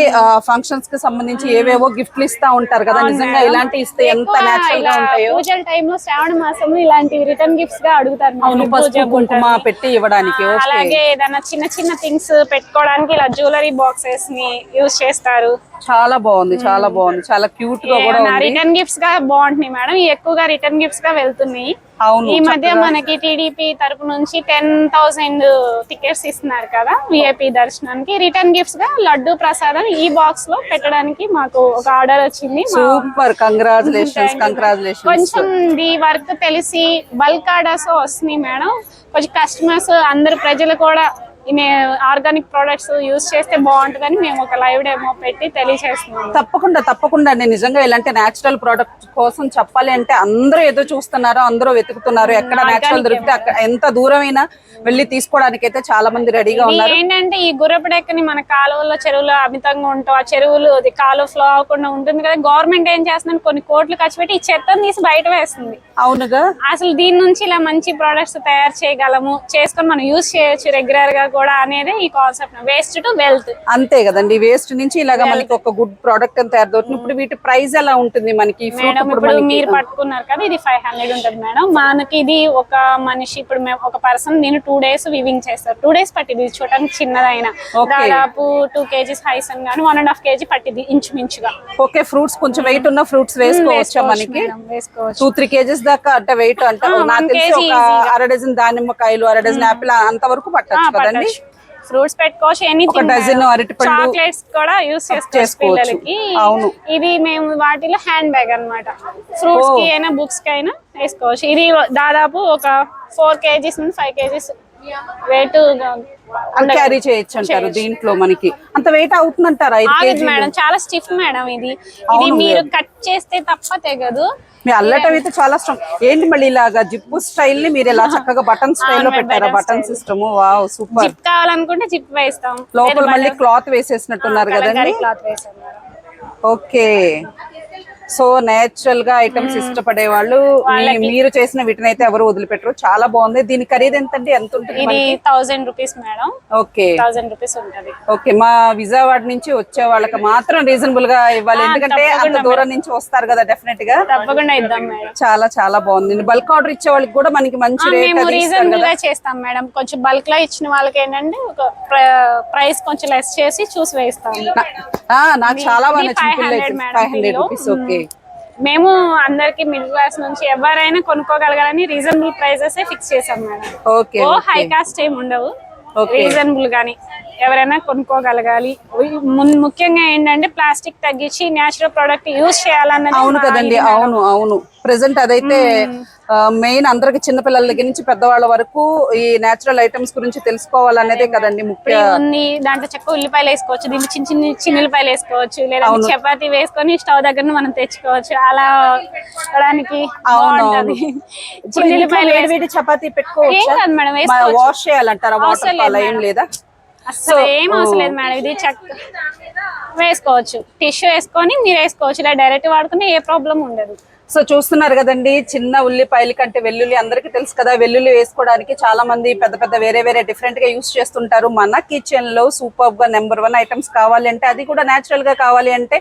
ఫంక్షన్స్ కి సంబంధించి ఏవేవో గిఫ్ట్లు ఇస్తా ఉంటారు కదా, నిజంగా ఇలాంటి ఇస్తే ఎంత నేచురల్ గా ఉంటాయో. పూజల టైంలో శ్రావణ మాసంలో ఇలాంటివి రిటర్న్ గిఫ్ట్స్ గా అడుగుతారు. పసుపు కుంకుమ పెట్టి ఇవ్వడానికి. అలాగే ఏదైనా చిన్న చిన్న థింగ్స్ పెట్టుకోవడానికి ఇలా జ్యువెలరీ బాక్సెస్ ని యూజ్ చేస్తారు. చాలా బాగుంది, చాలా బాగుంది, చాలా క్యూట్ గా కూడా ఉంది. రిటర్న్ గిఫ్ట్స్ గా బాగుంటున్నాయి మేడం. ఎక్కువగా రిటర్న్ గిఫ్ట్స్ గా వెళ్తున్నాయి. ఈ మధ్య మనకి టీడీపీ తరపు నుంచి 10,000 టికెట్స్ ఇస్తున్నారు కదా విఐపి దర్శనానికి. రిటర్న్ గిఫ్ట్స్ గా లడ్డు ప్రసాదం ఈ బాక్స్ లో పెట్టడానికి మాకు ఒక ఆర్డర్ వచ్చింది. Super, congratulations, congratulations. కొంచెం ఈ వర్క్ తెలిసి బల్క్ ఆర్డర్స్ వస్తున్నాయి మేడం. కొంచెం కస్టమర్స్ అందరు ప్రజలు కూడా ఆర్గానిక్ ప్రొడక్ట్స్ యూజ్ చేస్తే బాగుంటుందని మేము ఒక లైవ్ డెమో పెట్టి తెలియజేస్తున్నాం. తప్పకుండా అండి. నిజంగా ఇలాంటి నేచురల్ ప్రోడక్ట్ కోసం చెప్పాలి అంటే అందరూ ఎదురు చూస్తున్నారు, అందరూ వెతుకుతున్నారు. ఎక్కడ నేచురల్ దొరికితే అక్కడ ఎంత దూరమైనా వెళ్ళి తీసుకోవడానికి అయితే చాలా మంది రెడీగా ఉన్నారు. ఏంటంటే ఈ గుర్రపడెక్కని మన కాలువల్లో చెరువులో అమితంగా ఉంటాం, ఆ చెరువులు కాలువ ఫ్లో అవ్వకుండా ఉంటుంది కదా. గవర్నమెంట్ ఏం చేస్తుందని కొన్ని కోట్లు ఖర్చు పెట్టి ఈ చెత్తను తీసి బయట వేస్తుంది. అవునుగా, అసలు దీని నుంచి ఇలా మంచి ప్రొడక్ట్స్ తయారు చేయగలము, చేసుకొని మనం యూజ్ చేయొచ్చు రెగ్యులర్ గా కూడా అనేది ఈ కాన్సెప్ట్. Waste to wealth. అంతే కదండి, వేస్ట్ నుంచి ఇలాగా మనకి ఒక గుడ్ ప్రోడక్ట్ అని తయారవుతుంది. ఇప్పుడు వీటి ప్రైస్ ఎలా ఉంటుంది మనకి? మేడం ఇప్పుడు మీరు పట్టుకున్నారు కదా, ఇది 500 ఉంటుంది మేడం. మనకి ఇది ఒక మనిషి, ఇప్పుడు మేము ఒక పర్సన్ నేను 2 days వివింగ్ చేస్తారు. 2 days పట్టింది ఇది చూడడానికి చిన్నదైనా. దాదాపు 2 kgs హైస్ అని కానీ 1.5 kg పట్టింది ఇంచుమించుగా. ఓకే, ఫ్రూట్స్ కొంచెం వెయిట్ ఉన్న ఫ్రూట్స్ వేసుకోవచ్చా మనకి? 2-3 kgs దాకా అంటే వెయిట్ అంటే నాకు తెలిసి ఒక 1/2 డజన్ దానిమ్మకాయలు, 1/2 డజన్ యాపిల్ అంత వరకు పట్టచ్చు కదండి. ఫ్రూట్స్ పెట్టుకోవచ్చు, ఎనీథింగ్. డజన్ అరటిపండు, చాక్లెట్స్ కూడా యూస్ చేసుకోవచ్చు పిల్లలకి. అవును, ఇది మేము వాటిలో హ్యాండ్ బ్యాగ్ అన్నమాట. ఫ్రూట్స్ కి అయినా బుక్స్ కి అయినా వేసుకోవచ్చు. ఇది దాదాపు ఒక 4 kgs నుండి 5 kgs వెయిట్ క్యారీ చేయొచ్చు అంటారు. దీంట్లో మనకి అంత వెయిట్ అవుతుందంటారా? మేడం చాలా స్టిఫ్ మేడం ఇది. ఇది మీరు కట్ చేస్తే తప్ప తెగదు. మీ అల్లటం అయితే చాలా స్ట్రాంగ్. ఏంటి మళ్ళీ ఇలాగా జిప్ స్టైల్ ని మీరు ఇలా చక్కగా బటన్ స్టైల్ లో పెట్టారా? Button system, wow super. Zip కావాలనుకుంటే జిప్ వేస్తాం, లోపల మళ్ళీ క్లాత్ వేసేసినట్టున్నారు కదండి. క్లాత్ వేసాం. ఓకే, సో నేచురల్ గా ఐటమ్స్ ఇష్టపడే వాళ్ళు మీరు చేసిన వీటిని అయితే ఎవరు వదిలిపెట్టరు. చాలా బాగుంది. దీని ఖరీదు ఎంత ఉంటుంది? ఇది 1000 రూపీస్ మేడం. ఓకే, 1000 రూపీస్ ఉంటుంది. ఓకే, మా విజయవాడ నుంచి వచ్చే వాళ్ళకి మాత్రం రీజనబుల్ గా ఇవ్వాలి, ఎందుకంటే అంత దూరం నుంచి వస్తారు కదా. డెఫినెట్ గా తప్పకుండా ఇద్దాం మేడం. చాలా బాగుంది. బల్క్ ఆర్డర్ ఇచ్చే వాళ్ళకి కూడా మనకి మంచి రేట్ రీజనబుల్ గా చేస్తాం మేడం. కొంచెం బల్క్ లో ఇచ్చిన వాళ్ళకి ఏంటంటే ఒక ప్రైస్ కొంచెం లెస్ చేసి చూసి వేస్తాం. నాకు చాలా బాగా నచ్చింది. 500 రూపీస్. ఓకే, మేము అందరికి మిడిల్ క్లాస్ నుంచి ఎవరైనా కొనుక్కోగలగాలని రీజనబుల్ ప్రైజెస్ ఫిక్స్ చేసాం మేడం. ఓ హై కాస్ట్ ఏమి ఉండవు, రీజనబుల్ గానీ ఎవరైనా కొనుక్కోగలగాలి. ముఖ్యంగా ఏంటంటే ప్లాస్టిక్ తగ్గించి నేచురల్ ప్రోడక్ట్ యూజ్ చేయాలన్నది. అవును కదండి, అవును. ప్రెసెంట్ అదైతే మెయిన్. అందరికి చిన్నపిల్లల దగ్గర నుంచి పెద్దవాళ్ళ వరకు ఈ నేచురల్ ఐటమ్స్ గురించి తెలుసుకోవాలనేదే కదండి ముఖ్యం. ఉంది దాంట్లో చక్క ఉల్లిపాయలు వేసుకోవచ్చు, దీంట్లో చిన్న ఉల్లిపాయలు వేసుకోవచ్చు, లేదా చపాతీ వేసుకొని స్టవ్ దగ్గర మనం తెచ్చుకోవచ్చు. అలా అవడానికి చిన్న ఉల్లిపాయలు వేడి చపాతీ పెట్టుకోవచ్చు మేడం. వాష్ చేయాలంటారా? వాటర్ అలా ఏం లేదా? అసలు ఏం అవసరం లేదు మేడం. ఇది చక్క వేసుకోవచ్చు, టిష్యూ వేసుకొని మీరు వేసుకోవచ్చు, ఇలా డైరెక్ట్ వాడుకుని ఏ ప్రాబ్లం ఉండదు. సో చూస్తున్నారు కదండి, చిన్న ఉల్లిపాయల కంటే వెల్లుల్లి అందరికీ తెలుసు కదా. వెల్లుల్లి వేసుకోవడానికి చాలా మంది పెద్ద వేరే డిఫరెంట్ గా యూస్ చేస్తుంటారు. మన కిచెన్ లో సూపర్ గా నెంబర్ 1 ఐటమ్స్ కావాలి అంటే, అది కూడా నేచురల్ గా కావాలి అంటే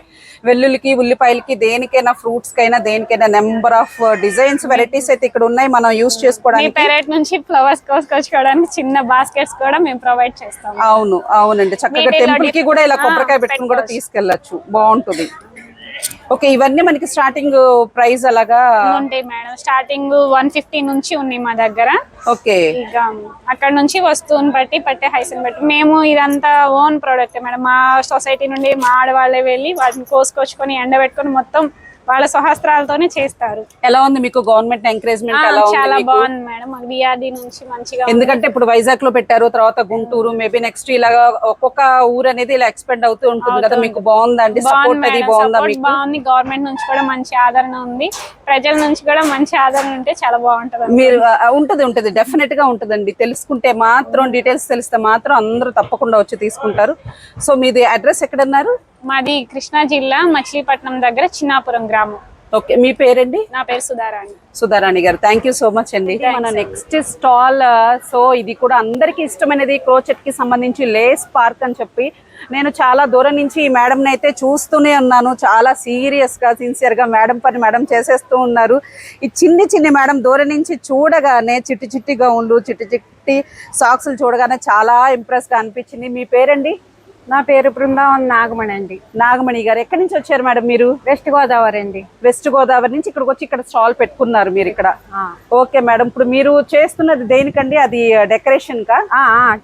వెల్లుల్లికి, ఉల్లిపాయలకి, దేనికైనా ఫ్రూట్స్ కైనా దేనికైనా నెంబర్ ఆఫ్ డిజైన్స్, వెరైటీస్ అయితే ఇక్కడ ఉన్నాయి మనం యూస్ చేసుకోవడానికి. పెరట్ నుంచి ఫ్లవర్స్ కోసుకొచ్చుకోవడానికి చిన్న బాస్కెట్స్ కూడా మేము ప్రొవైడ్ చేస్తాం. అవునండి, చక్కగా టెంపుల్ కి కూడా ఇలా కొబ్బరికాయ పెట్టుకుని కూడా తీసుకెళ్లొచ్చు, బాగుంటుంది. ఓకే, ఇవన్నీ మనకి స్టార్టింగ్ ప్రైస్ అలాగా ఉంటాయి మేడం. స్టార్టింగ్ 150 నుంచి ఉన్నాయి మా దగ్గర. ఓకే, ఇక అక్కడ నుంచి వస్తువుని బట్టి పట్టే హైస్ని బట్టి మేము ఇదంతా ఓన్ ప్రోడక్ట్ మేడం. మా సొసైటీ నుండి మా ఆడవాళ్ళే వెళ్ళి వాటిని కోసుకొచ్చుకొని ఎండబెట్టుకొని మొత్తం వాళ్ళ సహస్రాలతోనే చేస్తారు. ఎలా ఉంది మీకు గవర్నమెంట్ ఎంకరేజ్మెంట్? చాలా బాగుంది మేడం. మాకు డిఆర్డి నుంచి మంచిగా, ఎందుకంటే ఇప్పుడు వైజాగ్ లో పెట్టారు, తర్వాత గుంటూరు, మేబీ నెక్స్ట్ ఇలాగా ఒక్కొక్క ఊరు అనేది ఇలా ఎక్స్పెండ్ అవుతూ ఉంటుంది కదా. మీకు బాగుందండి సపోర్ట్? అది బాగుందా? బాగుంది. గవర్నమెంట్ నుంచి కూడా మంచి ఆదరణ ఉంది, ప్రజల నుంచి కూడా మంచి ఆదరణ ఉంటే చాలా బాగుంటది. మీరు ఉంటది డెఫినెట్ గా ఉంటదండి. తెలుసుకుంటే మాత్రం, డీటెయిల్స్ తెలిస్తే మాత్రం అందరూ తప్పకుండా వచ్చి తీసుకుంటారు. సో మీది అడ్రస్ ఎక్కడన్నారు? మాది కృష్ణా జిల్లా మచిలీపట్నం దగ్గర చిన్నాపురం గ్రామం. ఓకే, మీ పేరండి? నా పేరు సుధారాణి. సుధారాణి గారు, థ్యాంక్ యూ సో మచ్ అండి. మన నెక్స్ట్ స్టాల్, సో ఇది కూడా అందరికి ఇష్టమైనది, క్రోచెట్ కి సంబంధించి లేస్ పార్క్ అని చెప్పి. నేను చాలా దూరం నుంచి ఈ మేడం అయితే చూస్తూనే ఉన్నాను. చాలా సీరియస్ గా, సిన్సియర్ గా మేడం పని మేడం చేసేస్తూ ఉన్నారు. ఈ చిన్ని మేడం దూరం నుంచి చూడగానే చిట్టి గౌన్లు, చిట్టి సాక్స్లు చూడగానే చాలా ఇంప్రెస్ గా అనిపించింది. మీ పేరండి? నా పేరు బృందావన్ నాగమణి అండి. నాగమణి గారు, ఎక్కడి నుంచి వచ్చారు మేడం మీరు? వెస్ట్ గోదావరి అండి. వెస్ట్ గోదావరి నుంచి ఇక్కడికి వచ్చి ఇక్కడ స్టాల్ పెట్టుకున్నారు మీరు ఇక్కడ. ఓకే మేడం, ఇప్పుడు మీరు చేస్తున్నది దేనికండి? అది డెకరేషన్ కా?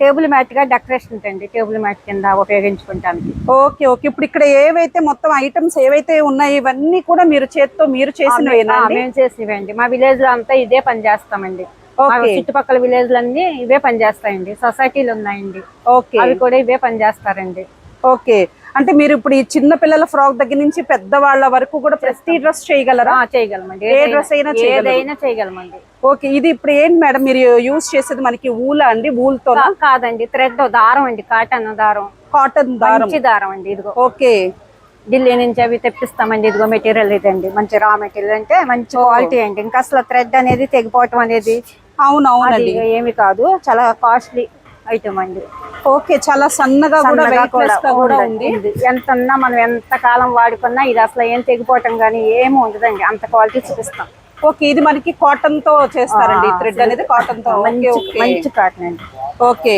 టేబుల్ మ్యాట్ గా డెకరేషన్ అండి, టేబుల్ మ్యాట్ కింద ఉపయోగించుకుంటానికి. ఓకే, ఇప్పుడు ఇక్కడ ఏవైతే మొత్తం ఐటమ్స్ ఏవైతే ఉన్నాయి ఇవన్నీ కూడా మీరు చేతితో మీరు చేసినవేనా? మేము చేసినవండి. మా విలేజ్ లో అంతా ఇదే పని చేస్తామండి. ఓకే చుట్టుపక్కల విలేజ్లన్నీ ఇవే పనిచేస్తాయండి. సొసైటీలు ఉన్నాయండి, ఓకే అవి కూడా ఇవే పనిచేస్తారండి. ఓకే. అంటే మీరు ఇప్పుడు ఈ చిన్న పిల్లల ఫ్రాక్ దగ్గర నుంచి పెద్దవాళ్ళ వరకు కూడా ప్రతి డ్రెస్ చేయగలరా? చేయగలమండి, ఏ డ్రెస్ అయినా ఏదైనా చేయగలమండి. ఓకే. ఇది ఇప్పుడు ఏంటి మేడం మీరు యూజ్ చేసేది? మనకి ఊలా అండి? ఊల్తో కాదండి, థ్రెడ్ దారం అండి, కాటన్ దారం, కాటన్ దారం. మంచి దారం అండి. ఇదిగో ఓకే. ఢిల్లీ నుంచి అవి తెప్పిస్తామండి. ఇదిగో మెటీరియల్ ఇదండి, మంచి రా మెటీరియల్, అంటే మంచి క్వాలిటీ అండి. ఇంకా అసలు థ్రెడ్ అనేది తెగిపోవటం అనేది అవునవునండి ఏమి కాదు, చాలా కాస్ట్లీ ఐటమ్ అండి. ఓకే. చాలా సన్నగా కూడా వెయిట్లెస్ గా కూడా ఉంది. ఎంతన్నా మనం ఎంత కాలం వాడుకున్నా ఇది అసలు ఏం తెగిపోవటం కానీ ఏమి ఉండదండి, అంత క్వాలిటీ చూపిస్తాం. ఓకే. ఇది మనకి కాటన్ తో చేస్తారండి, థ్రెడ్ అనేది కాటన్ తో. మంచి కాటన్ అండి. ఓకే.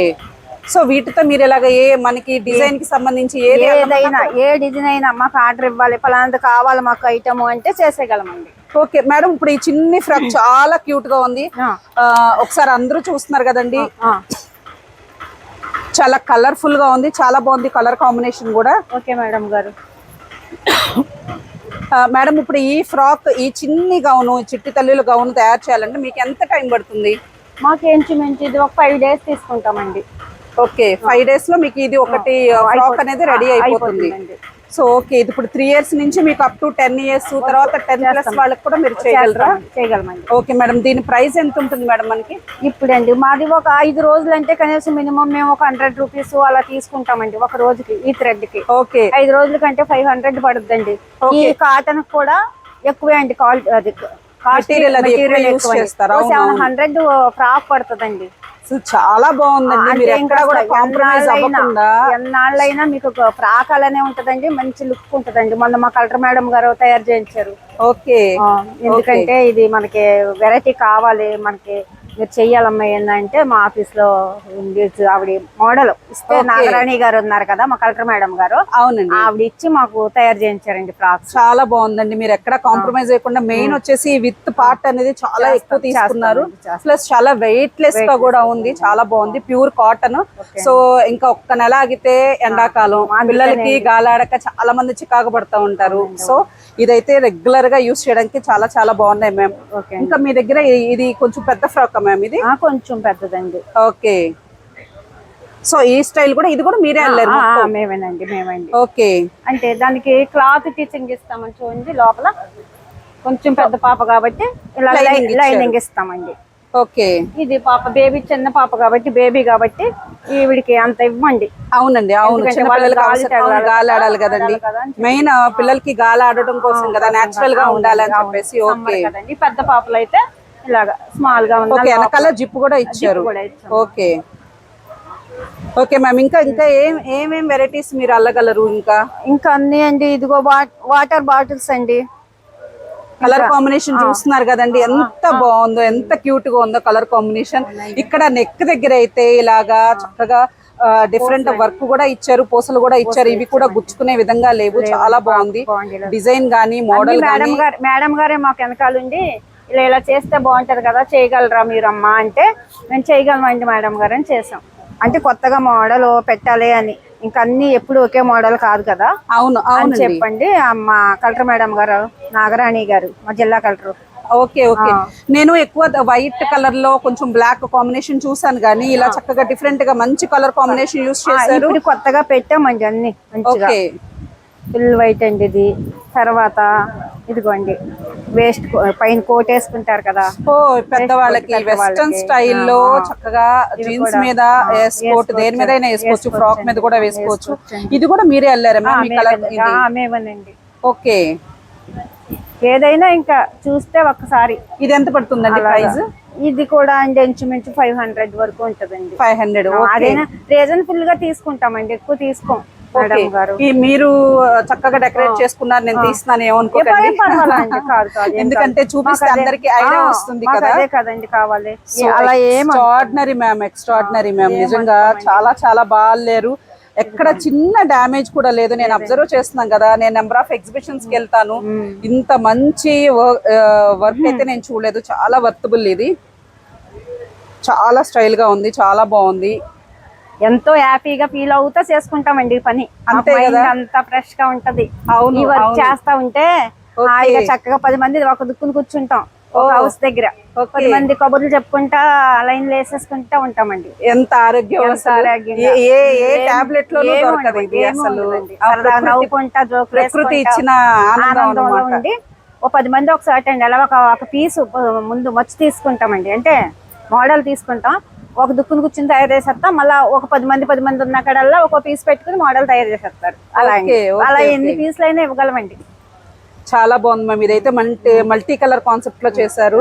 సో వీటితో మీరు ఇలాగ మనకి డిజైన్ కి సంబంధించి ఏదైనా ఏ డిజైన్ అయినా మాకు ఆర్డర్ ఇవ్వాలి, ఫలానా కావాలి మాకు ఐటమ్ అంటే చేసేయగలమండి. ఓకే మేడం, ఇప్పుడు ఈ చిన్ని ఫ్రాక్ చాలా క్యూట్ గా ఉంది. ఒకసారి అందరూ చూస్తున్నారు కదండి, చాలా కలర్ఫుల్ గా ఉంది, చాలా బాగుంది కలర్ కాంబినేషన్ కూడా. ఓకే మేడం గారు. మేడం, ఇప్పుడు ఈ ఫ్రాక్, ఈ చిన్ని గౌను, చిట్టి తల్లుల గౌను తయారు చేయాలంటే మీకు ఎంత టైం పడుతుంది? మాకు ఇంచుమించు ఇది ఒక 5 days తీసుకుంటామండి. ఓకే. 5 days లో మీకు ఇది ఒకటి ఫ్రాక్ అనేది రెడీ అయిపోతుంది. So okay. ఇది ఇప్పుడు 3 years నుంచి మీకు అప్ టు 10 years, తర్వాత 10+ వాళ్ళకి కూడా మీరు చేయగలరా? చేయగలమండి. ఓకే మేడం, దీని ప్రైస్ ఎంత ఉంటుంది మేడం మనకి? ఇప్పుడండి మాది ఒక 5 రోజులు అంటే కనీసం మినిమం మేము ఒక 100 రూపీస్ అలా తీసుకుంటామండి ఒక రోజుకి ఈ థ్రెడ్ కి. ఓకే. 5 రోజుల కంటే 500 పడుతుందండి. ఈ కాటన్ కూడా ఎక్కువే అండి, క్వాలిటీ అది మెటీరియల్ ఎక్కువ 700 ఫ్రాక్ పడుతుందండి. చాలా బాగుందండి, మీరు ఎక్కడ కూడా కాంప్రమైజ్ అవ్వకుండా. ఎన్నాళ్ళైనా మీకు ఫ్రాక్ అలానే ఉంటదండి, మంచి లుక్ ఉంటదండి. మొన్న మా కలెక్టర్ మేడం గారు తయారు చేయించారు. ఓకే. ఎందుకంటే ఇది మనకి వెరైటీ కావాలి, మనకి మీరు చెయ్యాలమ్మా ఏంటంటే మా ఆఫీస్ లో ఆవిడ మోడల్ ఇస్తే, నాగరాణి గారు ఉన్నారు కదా మా కలెక్టర్ మేడం గారు, అవునండి, ఆవిడ ఇచ్చి మాకు తయారు చేయించారండి ఫ్రాక్. చాలా బాగుందండి, మీరు ఎక్కడ కాంప్రమైజ్ అయ్యకుండా. మెయిన్ వచ్చేసి విత్ పార్ట్ అనేది చాలా ఎక్కువ తీసుకున్నారు, ప్లస్ చాలా వెయిట్లెస్ గా కూడా ఉంది, చాలా బాగుంది, ప్యూర్ కాటన్. సో ఇంకా ఒక్క నెల ఆగితే ఎండాకాలం, పిల్లలకి గాలాడక చాలా మంది చికాకు పడుతూ ఉంటారు. సో ఇదైతే రెగ్యులర్ గా యూస్ చేయడానికి చాలా చాలా బాగున్నాయి మ్యామ్. ఇంకా మీ దగ్గర ఇది కొంచెం పెద్ద ఫ్రాక్ మ్యామ్? ఇది కొంచెం పెద్దదండి. ఓకే. సో ఈ స్టైల్ కూడా, ఇది కూడా మీరే వెళ్ళారు? మేమండి. ఓకే. అంటే దానికి క్లాత్ టీచింగ్ ఇస్తామని చూడండి, లోపల కొంచెం పెద్ద పాప కాబట్టి ఇలా లైనింగ్ ఇస్తామండి. ఓకే. ఇది పాప బేబీ, చిన్న పాప కాబట్టి, బేబీ కాబట్టి ఈవిడికి అంత ఇవ్వండి. అవునండి, అవును, చిన్న పిల్లలకి గాలి ఆడాలి కదండి, మెయిన్ పిల్లలకి గాలి ఆడటం కోసం కదా, నేచురల్ గా ఉండాలని చెప్పేసి. ఓకే. పెద్ద పాపలు అయితే ఇలాగా స్మాల్ గా ఉంది. ఓకే. వెనకాల జిప్ కూడా ఇచ్చారు. ఓకే. ఓకే మ్యామ్, ఇంకా ఇంకా ఏమేం వెరైటీస్ మీరు అల్లగలరు? ఇంకా అన్ని అండి, ఇదిగో వాటర్ బాటిల్స్ అండి. కలర్ కాంబినేషన్ చూస్తున్నారు కదండి, ఎంత బాగుందో, ఎంత క్యూట్ గా ఉందో కలర్ కాంబినేషన్. ఇక్కడ నెక్ దగ్గర అయితే ఇలాగా చక్కగా డిఫరెంట్ వర్క్ కూడా ఇచ్చారు, పూసలు కూడా ఇచ్చారు. ఇవి కూడా గుచ్చుకునే విధంగా లేవు, చాలా బాగుంది డిజైన్ గానీ మోడల్ గానీ. మేడం గారే మాకు వెనకాలండి ఇలా చేస్తే బాగుంటది కదా, చేయగలరా మీరు అమ్మా అంటే, మేము చేయగలమండి మేడం గారు అని చేసాం. అంటే కొత్తగా మోడల్ పెట్టాలి అని, ఇంకా అన్ని ఎప్పుడు ఒకే మోడల్ కాదు కదా. అవును అవును చెప్పండి. మా కలెక్టర్ మేడం గారు, నాగరాణి గారు, మా జిల్లా కలెక్టర్. ఓకే. ఓకే. నేను ఎక్కువ వైట్ కలర్ లో కొంచెం బ్లాక్ కాంబినేషన్ చూసాను, కానీ ఇలా చక్కగా డిఫరెంట్ గా మంచి కలర్ కాంబినేషన్ యూస్ చేశారు. ఇప్పుడు కొత్తగా పెట్టామండి అన్ని మంచిగా. ఫుల్ వైట్ అండి ఇది. తర్వాత ఇదిగోండి వేస్ట్ పైన కోట్ వేసుకుంటారు కదా, పెద్దవాళ్ళకి వెస్టర్న్ స్టైల్లో చక్కగా జీన్స్ మీద వేసుకోవచ్చు, దేని మీద అయినా వేసుకోవచ్చు, ఫ్రాక్ మీద కూడా వేసుకోవచ్చు. ఇది కూడా మీరే వెళ్ళారమ్మా? మేమేనండి. ఓకే. ఏదైనా ఇంకా చూస్తే ఒక్కసారి. ఇది ఎంత పడుతుందండి ప్రైస్? ఇది కూడా అండి ఇంచుమించు 500 వరకు ఉంటదండి. 500. అదేనా రీజనబుల్ గా తీసుకుంటామండి, ఎక్కువ తీసుకోం. మీరు చక్కగా డెకరేట్ చేసుకున్నారు, నేను తీస్తున్నాను ఏమనుకోకండి, ఎందుకంటే చూపిస్తే అందరికి ఐడియా వస్తుంది కదా. కదండి కావాలి. అలా ఎక్స్ట్రాడినరీ మ్యామ్, ఎక్స్ట్రాడినరీ మ్యామ్, నిజంగా చాలా చాలా బాగాలేరు. ఎక్కడ చిన్న డ్యామేజ్ కూడా లేదు. నేను అబ్జర్వ్ చేస్తున్నాను కదా, నేను నెంబర్ ఆఫ్ ఎగ్జిబిషన్స్ కి వెళ్తాను, ఇంత మంచి వర్క్ అయితే నేను చూడలేదు. చాలా వర్తబుల్, ఇది చాలా స్టైల్ గా ఉంది, చాలా బాగుంది. ఎంతో హ్యాపీగా ఫీల్ అవుతా చేసుకుంటామండి ఈ పని, అంతే కదా, అంత ఫ్రెష్ గా ఉంటది. ఈ వర్క్ చేస్తా ఉంటే హాయిగా చక్కగా 10 మంది ఒక దుక్కుని కూర్చుంటాం. ఒక హౌస్ దగ్గర 10 మంది కబుర్లు చెప్పుకుంటా లైన్లు వేసేసుకుంటా ఉంటామండి. ఎంత ఆరోగ్యం ఏ టాబ్లెట్ లో దొరకదు ఇది అసలు. నవ్వుకుంటా ప్రకృతి ఇచ్చిన ఆనందం ఉండి ఓ 10 మంది ఒకసారి అండి అలా ఒక పీసు ముందు మచ్చి తీసుకుంటామండి. అంటే మోడల్ తీసుకుంటాం, ఒక దుక్కును కూర్చుని తయారు చేసేస్తాం, మళ్ళీ ఒక 10 మంది ఉన్న కడల్లా ఒక పీస్ పెట్టుకుని మోడల్ తయారు చేసేస్తారు. అలా ఎన్ని పీసులు అయినా ఇవ్వగలమండి. చాలా బాగుంది మ్యామ్. ఇదైతే మల్టీ కలర్ కాన్సెప్ట్ లో చేశారు,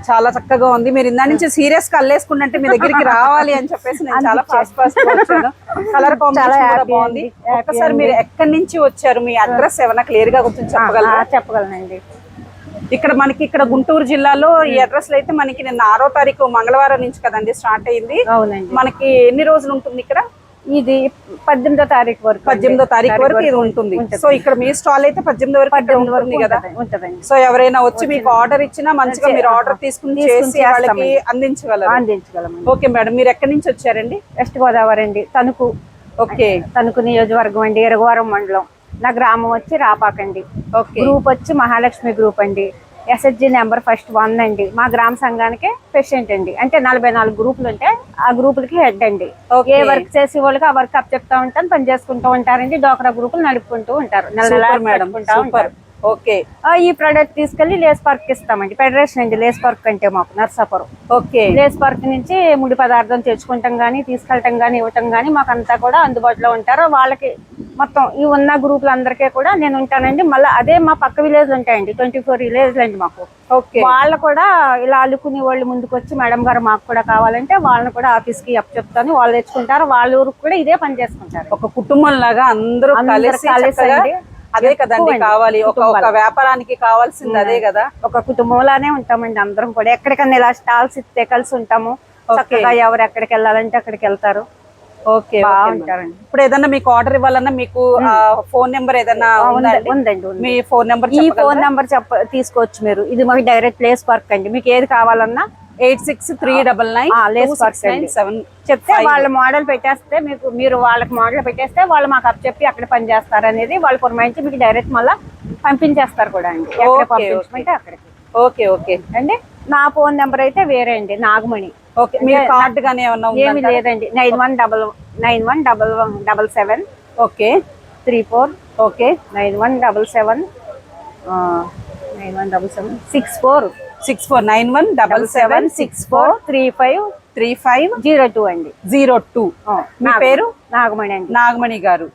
చాలా చక్కగా ఉంది. మీరు ఇందా నుంచి సీరియస్ గా అల్లేసుకుంటే మీ దగ్గరికి రావాలి అని చెప్పేసి నేను చాలా ఫాస్ట్ వచ్చాను. కలర్ కాంబినేషన్ కూడా బాగుంది. ఒక్కసారి మీరు ఎక్కడి నుంచి వచ్చారు, మీ అడ్రస్ ఏమైనా క్లియర్ గా కొంచెం చెప్పగలరా? చెప్పగలనండి. ఇక్కడ గుంటూరు జిల్లాలో ఈ అడ్రస్ లో అయితే మనకి నిన్న 6వ తారీఖు మంగళవారం నుంచి కదండి స్టార్ట్ అయింది. అవునండి. మనకి ఎన్ని రోజులు ఉంటుంది ఇక్కడ? ఇది 18వ తారీఖు వరకు. 18వ తారీఖు వరకు ఇది ఉంటుంది. సో ఇక్కడ మీ స్టాల్ అయితే 18 వరకు ఉంటుంది కదా. సో ఎవరైనా వచ్చి మీకు ఆర్డర్ ఇచ్చినా మంచిగా మీరు ఆర్డర్ తీసుకుని చేసి వాళ్ళకి అందించగలరు. ఓకే మేడం, మీరు ఎక్కడి నుంచి వచ్చారండి? వెస్ట్ గోదావరి అండి, తణుకు. ఓకే, తణుకు నియోజకవర్గం అండి, ఇరగవరం మండలం. నా గ్రామం వచ్చి రాపాకండి. గ్రూప్ వచ్చి మహాలక్ష్మి గ్రూప్ అండి. ఎస్హెచ్జి నెంబర్ ఫస్ట్ 1 అండి. మా గ్రామ సంఘానికి ప్రెసిడెంట్ అండి. అంటే 44 గ్రూపులు ఉంటే ఆ గ్రూపులకి హెడ్ అండి. ఏ వర్క్ చేసే వాళ్ళకి ఆ వర్క్ అప్ చెప్తా ఉంటాను, పని చేసుకుంటూ ఉంటారండి. డోక్రా గ్రూపులు నడుపుకుంటూ ఉంటారు. ఓకే, ఈ ప్రోడక్ట్ తీసుకెళ్లి లేస్ పార్క్ ఇస్తామండి. ఫెడరేషన్ అండి లేస్ పార్క్ అంటే మాకు నర్సాపురం. ఓకే, లేస్ పార్క్ నుంచి ముడి పదార్థం తెచ్చుకుంటాం గానీ, తీసుకెళ్ళటం గానీ, ఇవ్వటం గానీ మాకంతా కూడా అందుబాటులో ఉంటారు. వాళ్ళకి మొత్తం ఈ ఉన్న గ్రూపులు అందరికీ కూడా నేను ఉంటానండి. మళ్ళీ అదే మా పక్క విలేజ్ ఉంటాయండి, 24 విలేజ్లు అండి మాకు. ఓకే, వాళ్ళు కూడా ఇలా అల్లుకునే వాళ్ళు ముందుకు వచ్చి మేడం గారు మాకు కూడా కావాలంటే వాళ్ళని కూడా ఆఫీస్ కి అప్ చెప్తాను, వాళ్ళు తెచ్చుకుంటారు. వాళ్ళ ఊరికి కూడా ఇదే పని చేసుకుంటారు. ఒక కుటుంబం లాగా అందరూ కలిసి అదే కదండి కావాలి. ఒక వ్యాపారానికి కావాల్సింది అదే కదా. ఒక కుటుంబంలానే ఉంటామండి అందరం కూడా. ఎక్కడికన్నా ఇలా స్టాల్స్ ఇస్తే కలిసి ఉంటాము. చక్కగా ఎవరు ఎక్కడికి వెళ్ళాలంటే అక్కడికి వెళ్తారు. ఓకే, బాగుంటారండి. ఇప్పుడు ఏదన్నా మీకు ఆర్డర్ ఇవ్వాలన్నా మీకు ఫోన్ నెంబర్ ఏదైనా ఉందండి. మీ ఫోన్ నెంబర్, ఈ ఫోన్ నెంబర్ తీసుకోవచ్చు మీరు. ఇది మాకు డైరెక్ట్ ప్లేస్ వర్క్ అండి. మీకు ఏది కావాలన్నా 863999 చెప్తే వాళ్ళు మోడల్ పెట్టేస్తే మీరు వాళ్ళకి మోడల్ పెట్టేస్తే వాళ్ళు మాకు అప్ చెప్పి అక్కడ పని చేస్తారు అనేది వాళ్ళు పురమాయించి మీకు డైరెక్ట్ మళ్ళీ పంపించేస్తారు కూడా అండి. ఎక్కడ పంపించమంటే అక్కడికి. ఓకే ఓకే అండి. నా ఫోన్ నెంబర్ అయితే వేరే అండి, నాగమణి. ఓకే, మీ కార్డ్ గానీ ఏమన్నా ఏమి లేదండి. 9177 ఓకే 34 ఓకే 9177 649177643502 అండి. 02. మీ పేరు? నాగమణి అండి. నాగమణి గారు.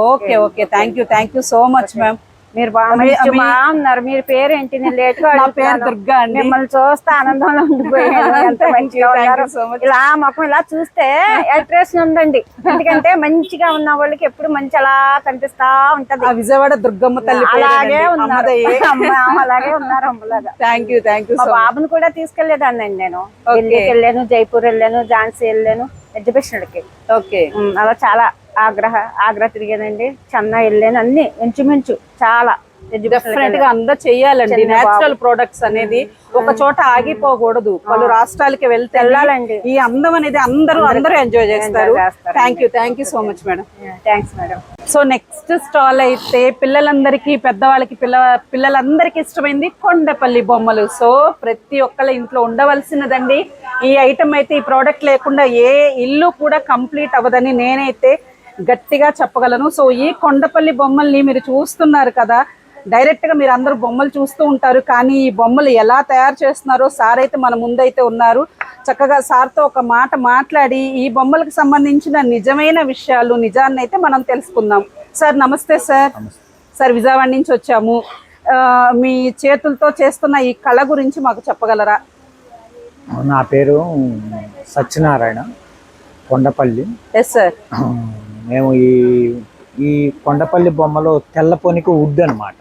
Okay okay, thank you so much ma'am. మీరు బాగున్నారు. మీరు పేరేంటి? నేను లేట్ గా పేరు దుర్గా అండి. మిమ్మల్ని చూస్తే ఆనందంలో ఉండిపోయాను. ఎంత మంచిగా ఇలా మొక్కం ఇలా చూస్తే అట్రాక్షన్ ఉందండి. ఎందుకంటే మంచిగా ఉన్న వాళ్ళకి ఎప్పుడు మంచి అలా కనిపిస్తా ఉంటది. విజయవాడ దుర్గమ్మ తల్లి అలాగే ఉన్నారు. అలాగే ఉన్నారు అమ్మలాగా. Thank you. మా బాబుని కూడా తీసుకెళ్లేదాన్ని నేను. ఢిల్లీకి వెళ్ళాను, జైపూర్ వెళ్ళాను, ఝాన్సీ వెళ్ళాను ఎగ్జిబిషన్కి. ఓకే, అలా చాలా ఆగ్రా తిరిగానండి, చెన్నై వెళ్ళాను. అన్ని ఇంచుమించు చాలా డెఫినెట్ గా అందరూ చెయ్యాలండి. నేచురల్ ప్రొడక్ట్స్ అనేది ఒక చోట ఆగిపోకూడదు. పలు రాష్ట్రాలకి వెళ్ళాలండి. ఈ అందం అనేది అందరూ ఎంజాయ్ చేస్తారు. Thank you so much madam. Thanks madam. So next stall అయితే పిల్లలందరికీ, పెద్దవాళ్ళకి, పిల్లలందరికీ ఇష్టమైంది కొండపల్లి బొమ్మలు. సో ప్రతి ఒక్కళ్ళ ఇంట్లో ఉండవలసినదండి ఈ ఐటమ్ అయితే. ఈ ప్రోడక్ట్ లేకుండా ఏ ఇల్లు కూడా కంప్లీట్ అవ్వదని నేనైతే గట్టిగా చెప్పగలను. సో ఈ కొండపల్లి బొమ్మల్ని మీరు చూస్తున్నారు కదా, డైరెక్ట్ గా మీరు అందరూ బొమ్మలు చూస్తూ ఉంటారు, కానీ ఈ బొమ్మలు ఎలా తయారు చేస్తున్నారో సార్ అయితే మన ముందైతే ఉన్నారు. చక్కగా సార్తో ఒక మాట మాట్లాడి ఈ బొమ్మలకు సంబంధించిన నిజమైన విషయాలు, నిజాన్ని అయితే మనం తెలుసుకుందాం. సార్ నమస్తే. సార్ విజయవాడ నుంచి వచ్చాము. మీ చేతులతో చేస్తున్న ఈ కళ గురించి మాకు చెప్పగలరా? నా పేరు సత్యనారాయణ, కొండపల్లి. Yes sir. మేము ఈ కొండపల్లి బొమ్మలో తెల్ల పొనికి వుడ్ అనమాట.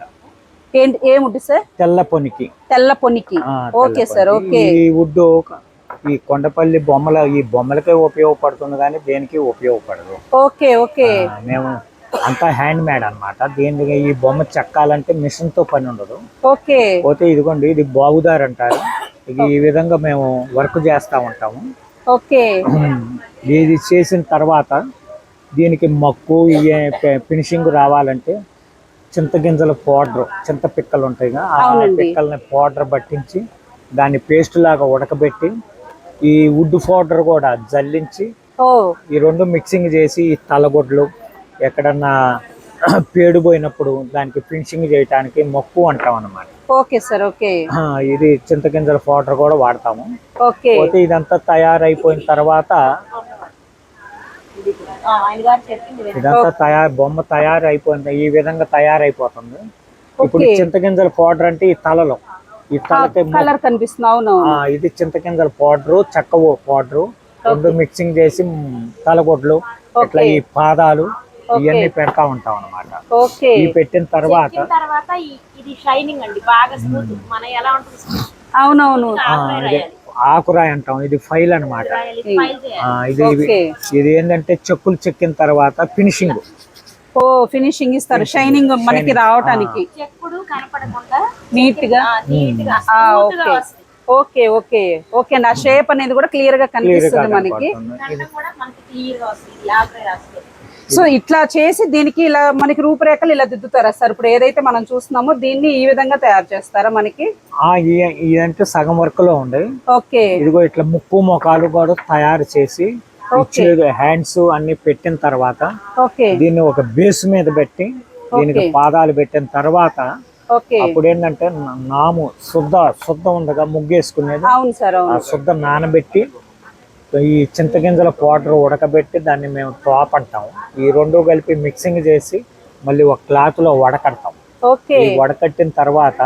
ఏముంది సార్? తెల్ల పొనికి. Okay sir. ఓకే. ఈ వుడ్ ఈ కొండపల్లి ఈ బొమ్మలకే ఉపయోగపడుతుంది కానీ దేనికి ఉపయోగపడదు. Okay okay. మేము అంతా హ్యాండ్ మేడ్ అనమాట. దీనికి ఈ బొమ్మ చెక్కాలంటే మిషన్ తో పని ఉండదు. ఓకే. పోతే ఇదిగోండి, ఇది బావుదార్ అంటారు. ఈ విధంగా మేము వర్క్ చేస్తా ఉంటాము. ఓకే. ఇది చేసిన తర్వాత దీనికి మక్కు ఫినిషింగ్ రావాలంటే చింతగింజల పౌడర్, చింత పిక్కలు ఉంటాయి, ఆ పిక్కల్ని పౌడర్ పట్టించి దాన్ని పేస్ట్ లాగా ఉడకబెట్టి ఈ వుడ్ పౌడర్ కూడా జల్లించి ఓ ఈ రెండు మిక్సింగ్ చేసి ఈ తలగొడ్లు ఎక్కడన్నా పేడు పోయినప్పుడు దానికి ఫినిషింగ్ చేయడానికి మొక్కు అంటాం అన్నమాట. Okay sir. ఓకే. ఇది చింతగింజల పౌడర్ కూడా వాడతాము. ఓకే. పోతే ఇదంతా తయారైపోయిన తర్వాత ఇదంతా బొమ్మ తయారైపోయింది, ఈ విధంగా తయారైపోతుంది. ఇప్పుడు చింతగింజల పౌడర్ అంటే ఈ తలలో ఈ తలకి కలర్ కనిపిస్తుంది. అవును. ఇది చింతగింజల పౌడరు, చెక్క పౌడరు రెండు మిక్సింగ్ చేసి తలగొడ్లు ఇట్లా ఈ పాదాలు ఇవన్నీ పెడతా ఉంటాం అన్నమాట. ఓకే. ఈ పెట్టిన తర్వాత ఇది షైనింగ్ అండి, బాగా స్మూత్. మన ఎలా ఉంటుంది? అవునవును. ఆకురాయి అంటాం, ఇది ఫైల్ అన్నమాట. ఇది ఇది ఏంటంటే చెక్కులు చెక్కిన తర్వాత ఫినిషింగ్. ఓ ఫినిషింగ్ ఇస్తారు, షైనింగ్ మనకి రావడానికి. చెక్కుడు కనపడకుండా నీట్ గా. Okay okay okay. నా షేప్ అనేది కూడా క్లియర్ గా కనిపిస్తుంది మనకి. సో ఇట్లా చేసి దీనికి ఇలా మనకి రూపురేఖలు ఇలా దిద్దుతారా సార్? ఇప్పుడు ఏదైతే మనం చూస్తున్నామో దీన్ని ఈ విధంగా తయారు చేస్తారా మనకి? ఇదంటే సగం వర్క్ లో ఉండే. ఓకే. ఇదిగో ఇట్లా ముక్కు మొఖాలు కూడా తయారు చేసి హ్యాండ్స్ అన్ని పెట్టిన తర్వాత దీన్ని ఒక బేస్ మీద పెట్టి దీనికి పాదాలు పెట్టిన తర్వాత అప్పుడు ఏంటంటే నాము శుద్ధ ఉండగా ముగ్గేసుకునేది. అవును సార్. ఆ శుద్ధ నానబెట్టి ఈ చింతగింజల పౌడర్ ఉడకబెట్టి దాన్ని మేము టాప్ అంటాము. ఈ రెండు కలిపి మిక్సింగ్ చేసి మళ్ళీ ఒక క్లాత్ లో వడకడతాం. ఈ వడకట్టిన తర్వాత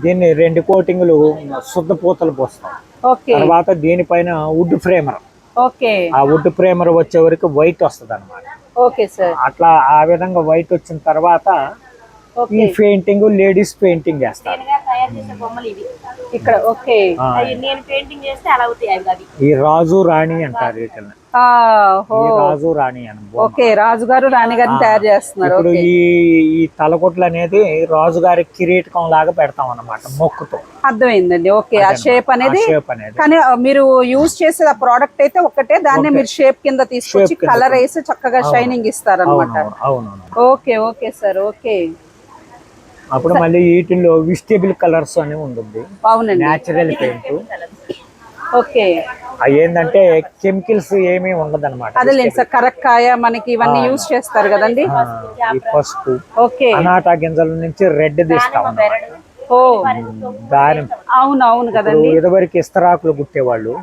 దీన్ని 2 కోటింగ్లు శుద్ధ పూతలు పోస్తాం. తర్వాత దీనిపైన వుడ్ ఫ్రేమర్. ఆ వుడ్ ఫ్రేమర్ వచ్చే వరకు వైట్ వస్తుంది అన్నమాట. అట్లా ఆ విధంగా వైట్ వచ్చిన తర్వాత ఈ పెయింటింగ్ లేడీస్ పెయింటింగ్ చేస్తారు ఇక్కడ. ఓకే. ఈ రాజు రాణి అంటారు వీటిని. రాజు రాణి అని. ఓకే. రాజుగారు రాణి గారిని తయారు చేస్తున్నారు. ఇప్పుడు ఈ తలకొట్లు అనేది రాజుగారి కిరీటకం లాగా పెడతాం అన్నమాట మొక్కుతో. అర్థమైందండి. ఓకే. ఆ షేప్ అనేది కానీ మీరు యూజ్ చేసే ఆ ప్రోడక్ట్ అయితే ఒక్కటే, దాన్ని మీరు షేప్ కింద తీసుకొచ్చి కలర్ వేసి చక్కగా షైనింగ్ ఇస్తారు అనమాట. అవునవును. Okay okay sir. ఓకే. అప్పుడు మళ్ళీ వీటిల్లో విజిటబుల్ కలర్స్ అని ఉంటుంది. అవునండి. Natural paint. ఓకే. అవి ఏంటంటే కెమికల్స్ ఏమీ ఉండదు అనమాట. అదేలేండి సార్. కరక్కాయ మనకి ఇవన్నీ యూజ్ చేస్తారు కదండి. ఈ పసుపు. ఓకే. అనాటా గింజల నుంచి రెడ్ తీస్తాం. దాని అవును అవును కదండి. ఇదివరకు ఇస్తరాకులు కుట్టేవాళ్ళు.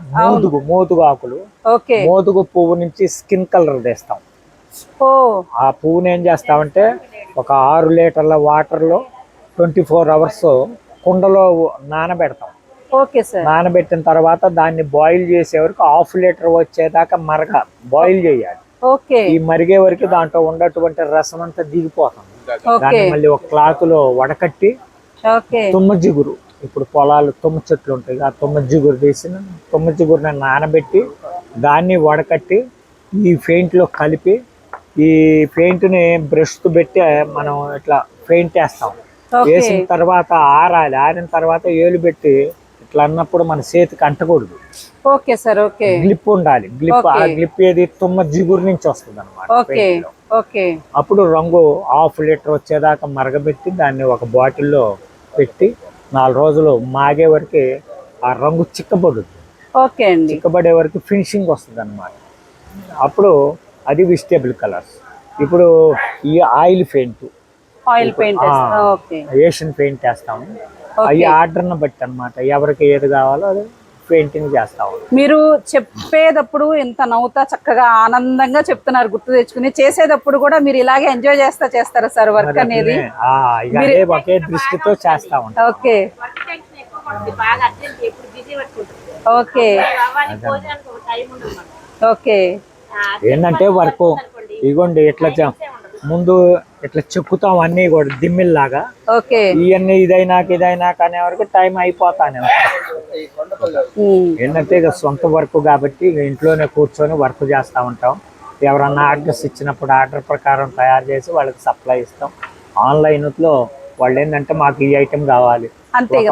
మోదుగు ఆకులు. ఓకే. మోదుగు పువ్వు నుంచి స్కిన్ కలర్ తీస్తాం. ఆ పువ్వుని ఏం చేస్తామంటే ఒక 6 లీటర్ల వాటర్ లో 24 hours కుండలో నానబెడతాం. Okay sir. నానబెట్టిన తర్వాత దాన్ని బాయిల్ చేసే వరకు 1/2 లీటర్ వచ్చేదాకా బాయిల్ చేయాలి. ఓకే. ఈ మరిగే వరకు దాంట్లో ఉన్నటువంటి రసం అంతా దిగిపోతుంది. దాన్ని మళ్ళీ ఒక క్లాత్ లో వడకట్టి తుమ్మ జిగురు, ఇప్పుడు పొలాలు తుమ్మ చెట్లు ఉంటాయి, ఆ తుమ్మ జిగురు తీసిన తుమ్మ జిగురుని నానబెట్టి దాన్ని వడకట్టి ఈ పెయింట్ లో కలిపి ఈ పెయింట్ ని బ్రష్ తో పెట్టి మనం ఇట్లా పెయింట్ వేస్తాం. వేసిన తర్వాత ఆరాలి. ఆరిన తర్వాత ఏలు పెట్టి ఇట్లా అన్నప్పుడు మన చేతికి అంటకూడదు. Okay sir. ఓకే. గ్లిప్ ఉండాలి. ఆ గ్లిప్ ఏది తుమ్మ జిగురు నుంచి వస్తుంది అనమాట. అప్పుడు రంగు 1/2 లీటర్ వచ్చేదాకా మరగబెట్టి దాన్ని ఒక బాటిల్లో పెట్టి 4 రోజులు మాగే వరకు ఆ రంగు చిక్కబడుతుంది. ఓకే అండి. చిక్కబడే వరకు ఫినిషింగ్ వస్తుంది అనమాట. అప్పుడు అది వెజిటబుల్ కలర్స్. ఇప్పుడు ఈ ఆయిల్ పెయింట్, ఏషియన్ పెయింట్ వేస్తాము. అవి ఆర్డర్ని బట్టి అనమాట. ఎవరికి ఏది కావాలో అది పెయింటింగ్ చేస్తాము. మీరు చెప్పేటప్పుడు ఎంత నవ్వుతా చక్కగా ఆనందంగా చెప్తున్నారు, గుర్తు తెచ్చుకుని. చేసేటప్పుడు కూడా మీరు ఇలాగే ఎంజాయ్ చేస్తారా సార్ వర్క్ అనేది? ఒకే దృష్టితో చేస్తా ఉంటాం. Okay okay okay. ఏంటంటే వర్క్ ఇగోండి ఇట్లా ముందు ఇట్లా చెక్కుతాం అన్ని కూడా దిమ్మిల్లాగా. ఇవన్నీ ఇదైనాక అనే వరకు టైం అయిపోతానే. ఏంటంటే ఇక సొంత వర్క్ కాబట్టి ఇంట్లోనే కూర్చొని వర్క్ చేస్తూ ఉంటాం. ఎవరన్నా ఆర్డర్స్ ఇచ్చినప్పుడు ఆర్డర్ ప్రకారం తయారు చేసి వాళ్ళకి సప్లై ఇస్తాం. ఆన్లైన్లో వాళ్ళు ఏంటంటే మాకు ఈ ఐటెం కావాలి.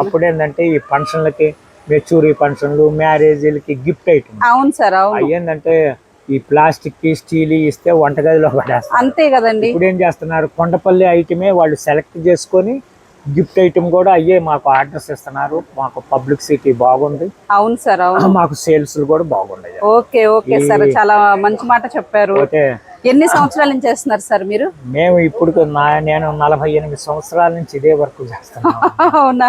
అప్పుడు ఏంటంటే ఈ ఫంక్షన్లకి, మెచ్యూరీ ఫంక్షన్లు, మ్యారేజీలకి గిఫ్ట్ ఐటమ్. అవును సార్. అవి ఏంటంటే ఈ ప్లాస్టిక్ స్టీల్ ఇస్తే వంటగదిలో పడేస్తారు. అంతే కదండి. ఇప్పుడు ఏం చేస్తున్నారు, కొండపల్లి ఐటమే వాళ్ళు సెలెక్ట్ చేసుకొని గిఫ్ట్ ఐటమ్ కూడా అయ్యే మాకు ఆర్డర్స్ ఇస్తున్నారు. మాకు పబ్లిసిటీ బాగుంది. అవును సార్, అవును. మాకు సేల్స్ కూడా బాగున్నాయి. ఓకే ఓకే సార్, చాలా మంచి మాట చెప్పారు. ఎన్ని సంవత్సరాల నుంచి చేస్తున్నారు సార్ మీరు? మేము ఇప్పుడు నేను 48 సంవత్సరాల నుంచి ఇదే వర్క్ చేస్తున్నాను. అవునా?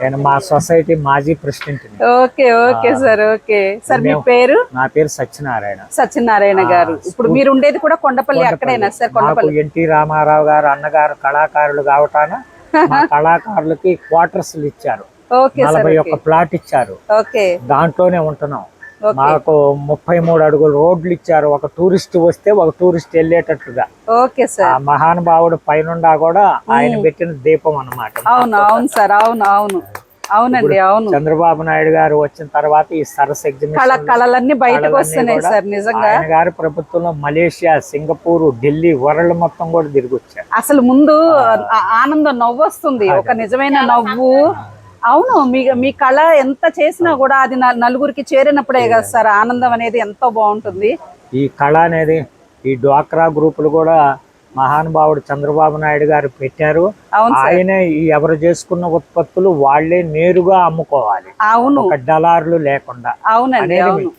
నేను మా సొసైటీ మాజీ president. Okay okay sir, okay sir. మీ పేరు? నా పేరు సత్యనారాయణ. సత్యనారాయణ గారు. ఇప్పుడు మీరు ఉండేది కూడా కొండపల్లి అక్కడేనా సార్? కొండపల్లి. ఎన్టీ రామారావు గారు అన్నగారు కళాకారులు కావటాన కళాకారులకి క్వార్టర్స్ ఇచ్చారు. 41 ప్లాట్ ఇచ్చారు. ఓకే, దాంట్లోనే ఉంటున్నాం. మాకు 33 అడుగులు రోడ్లు ఇచ్చారు. ఒక టూరిస్ట్ వస్తే ఒక టూరిస్ట్ వెళ్ళేటట్లుగా. Okay sir. ఆ మహానుభావుడు పైనుండా కూడా ఆయన పెట్టిన దీపం అన్నమాట. అవును అవును సార్, అవును అవును అవునండి, అవును. చంద్రబాబు నాయుడు గారు వచ్చిన తర్వాత ఈ సరస్ ఎగ్జిబిషన్ కళలన్నీ బయటకు వస్తున్నాయి సార్. నిజంగా ఆయన గారి ప్రభుత్వంలో మలేషియా, సింగపూర్, ఢిల్లీ, వరల్డ్ మొత్తం కూడా తిరిగి వచ్చారు. అసలు ముందు ఆనందం, నవ్వు వస్తుంది, ఒక నిజమైన నవ్వు. అవును, మీ కళ ఎంత చేసినా కూడా అది నలుగురికి చేరినప్పుడే కదా సార్ ఆనందం అనేది ఎంతో బాగుంటుంది. ఈ కళ అనేది ఈ డ్వాక్రా గ్రూపులు కూడా మహానుభావుడు చంద్రబాబు నాయుడు గారు పెట్టారు. ఆయనే ఎవరు చేసుకున్న ఉత్పత్తులు వాళ్లే నేరుగా అమ్ముకోవాలి. అవును, ఒక డలార్లు లేకుండా. అవునండి, అవును.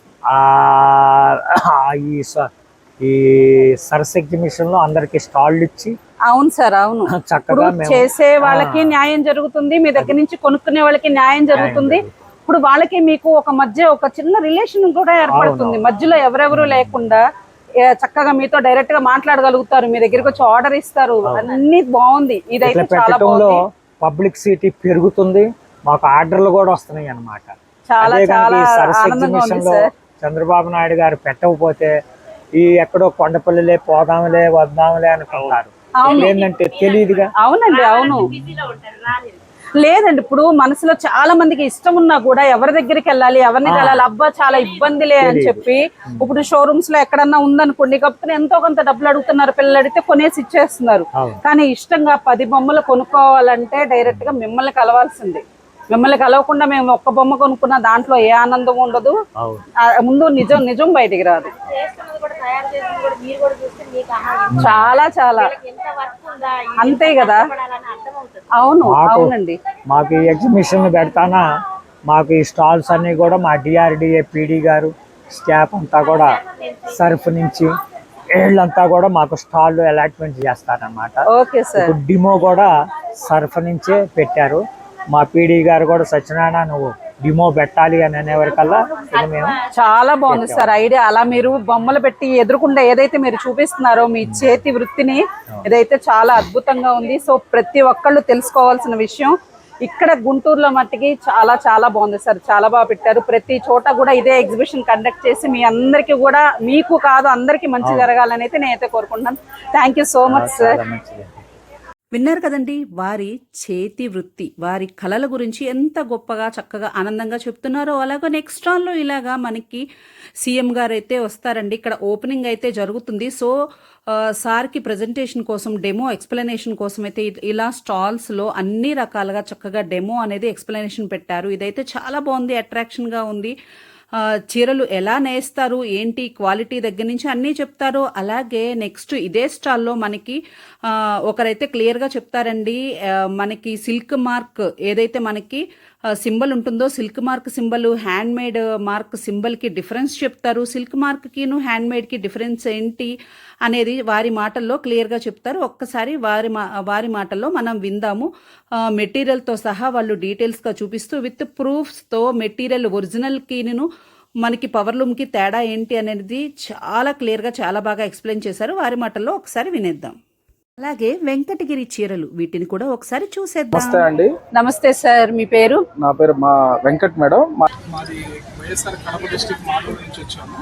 ఈ సరస్ ఎగ్జిబిషన్ లో అందరికి స్టాల్ ఇచ్చి. అవును సార్, అవును. చక్కగా చేసే వాళ్ళకి న్యాయం జరుగుతుంది, మీ దగ్గర నుంచి కొనుక్కునే వాళ్ళకి న్యాయం జరుగుతుంది. ఇప్పుడు వాళ్ళకి మీకు మధ్య ఒక చిన్న రిలేషన్ కూడా ఏర్పడుతుంది. మధ్యలో ఎవరెవరు లేకుండా చక్కగా మీతో డైరెక్ట్ గా మాట్లాడగలుగుతారు. మీ దగ్గరికి వచ్చి ఆర్డర్ ఇస్తారు. అన్ని బాగుంది. ఇదైతే చాలా బాగుంది. పబ్లిసిటీ పెరుగుతుంది, మాకు ఆర్డర్లు కూడా వస్తున్నాయి అన్నమాట. చాలా చాలా ఆనందంగా ఉంది సార్. చంద్రబాబు నాయుడు గారు పెట్టకపోతే ఈ ఎక్కడో కొండపల్లిలే పోదాంలే వద్దాంలే అనుకుంటారు. ఏంటంటే తెలియదుగా. అవునండి, అవును. లేదండి, ఇప్పుడు మనసులో చాలా మందికి ఇష్టం ఉన్నా కూడా ఎవరి దగ్గరికి వెళ్ళాలి, ఎవరిని కలాలి, అబ్బా చాలా ఇబ్బందిలే అని చెప్పి ఇప్పుడు షోరూమ్స్ లో ఎక్కడన్నా ఉందనుకోండి, కాకపోతే ఎంతో కొంత డబ్బులు అడుగుతున్నారు. పిల్లలు అడిగితే కొనేసి ఇచ్చేస్తున్నారు. కానీ ఇష్టంగా 10 బొమ్మలు కొనుక్కోవాలంటే డైరెక్ట్ గా మిమ్మల్ని కలవాల్సింది. మిమ్మల్ని కలవకుండా మేము ఒక్క బొమ్మ కొనుక్కున్న దాంట్లో ఏ ఆనందం ఉండదు. ముందు నిజం బయటికి రాదు. చాలా చాలా అంతే కదా. అవును అవునండి. మాకు ఈ ఎగ్జిబిషన్ పెడతానా, మాకు ఈ స్టాల్స్ అన్ని కూడా మా డిఆర్డిఏ పీడీ గారు స్టాఫ్ అంతా కూడా సర్ఫ్ నుంచి వీళ్ళంతా కూడా మాకు స్టాల్ అలాట్మెంట్ చేస్తారన్నమాట. Okay sir. డిమో కూడా సర్ఫ్ నుంచే పెట్టారు. మా పీడీ గారు కూడా సత్యనారాయణ నువ్వు డిమో పెట్టాలి అని అనేవరకల్లా చాలా బాగుంది సార్ ఐడియా. అలా మీరు బొమ్మలు పెట్టి ఎదురుకుండా ఏదైతే మీరు చూపిస్తున్నారో మీ చేతి వృత్తిని, ఇదైతే చాలా అద్భుతంగా ఉంది. సో ప్రతి ఒక్కళ్ళు తెలుసుకోవాల్సిన విషయం. ఇక్కడ గుంటూరులో మట్టికి చాలా చాలా బాగుంది సార్. చాలా బాగా పెట్టారు. ప్రతి చోట కూడా ఇదే ఎగ్జిబిషన్ కండక్ట్ చేసి మీ అందరికీ కూడా, మీకు కాదు అందరికీ మంచి జరగాలని అయితే నేనైతే కోరుకుంటున్నాను. Thank you so much sir. విన్నారు కదండి, వారి చేతి వృత్తి, వారి కళల గురించి ఎంత గొప్పగా చక్కగా ఆనందంగా చెప్తున్నారో. అలాగే నెక్స్ట్ స్టాల్లో ఇలాగా మనకి సీఎం గారు అయితే వస్తారండి. ఇక్కడ ఓపెనింగ్ అయితే జరుగుతుంది. సో సార్కి ప్రజెంటేషన్ కోసం, డెమో ఎక్స్ప్లెనేషన్ కోసం అయితే ఇలా స్టాల్స్లో అన్ని రకాలుగా చక్కగా డెమో అనేది ఎక్స్ప్లెనేషన్ పెట్టారు. ఇదైతే చాలా బాగుంది, అట్రాక్షన్గా ఉంది. చీరలు ఎలా నేస్తారు, ఏంటి క్వాలిటీ దగ్గర నుంచి అన్నీ చెప్తారు. అలాగే నెక్స్ట్ ఇదే స్టాల్లో మనకి ఒకరైతే క్లియర్గా చెప్తారండి. మనకి సిల్క్ మార్క్ ఏదైతే మనకి సింబల్ ఉంటుందో, silk mark symbol handmade mark సింబల్కి డిఫరెన్స్ చెప్తారు. సిల్క్ మార్క్కిను హ్యాండ్ మేడ్కి డిఫరెన్స్ ఏంటి అనేది వారి మాటల్లో క్లియర్గా చెప్తారు. ఒక్కసారి వారి మాటల్లో మనం విందాము. మెటీరియల్తో సహా వాళ్ళు డీటెయిల్స్గా చూపిస్తూ విత్ ప్రూఫ్స్తో మెటీరియల్ ఒరిజినల్కిను మనకి పవర్లూమ్కి తేడా ఏంటి అనేది చాలా క్లియర్గా చాలా బాగా ఎక్స్ప్లెయిన్ చేశారు. వారి మాటల్లో ఒకసారి వినేద్దాం. అలాగే వెంకటగిరి చీరలు, వీటిని కూడా ఒకసారి చూసేద్దాం. నమస్తే అండి. నమస్తే సార్, మీ పేరు? నా పేరు వెంకట్ మేడం. మాది వైఎస్ఆర్ కడప డిస్ట్రిక్ట్ మాటూరు నుంచి వచ్చాము.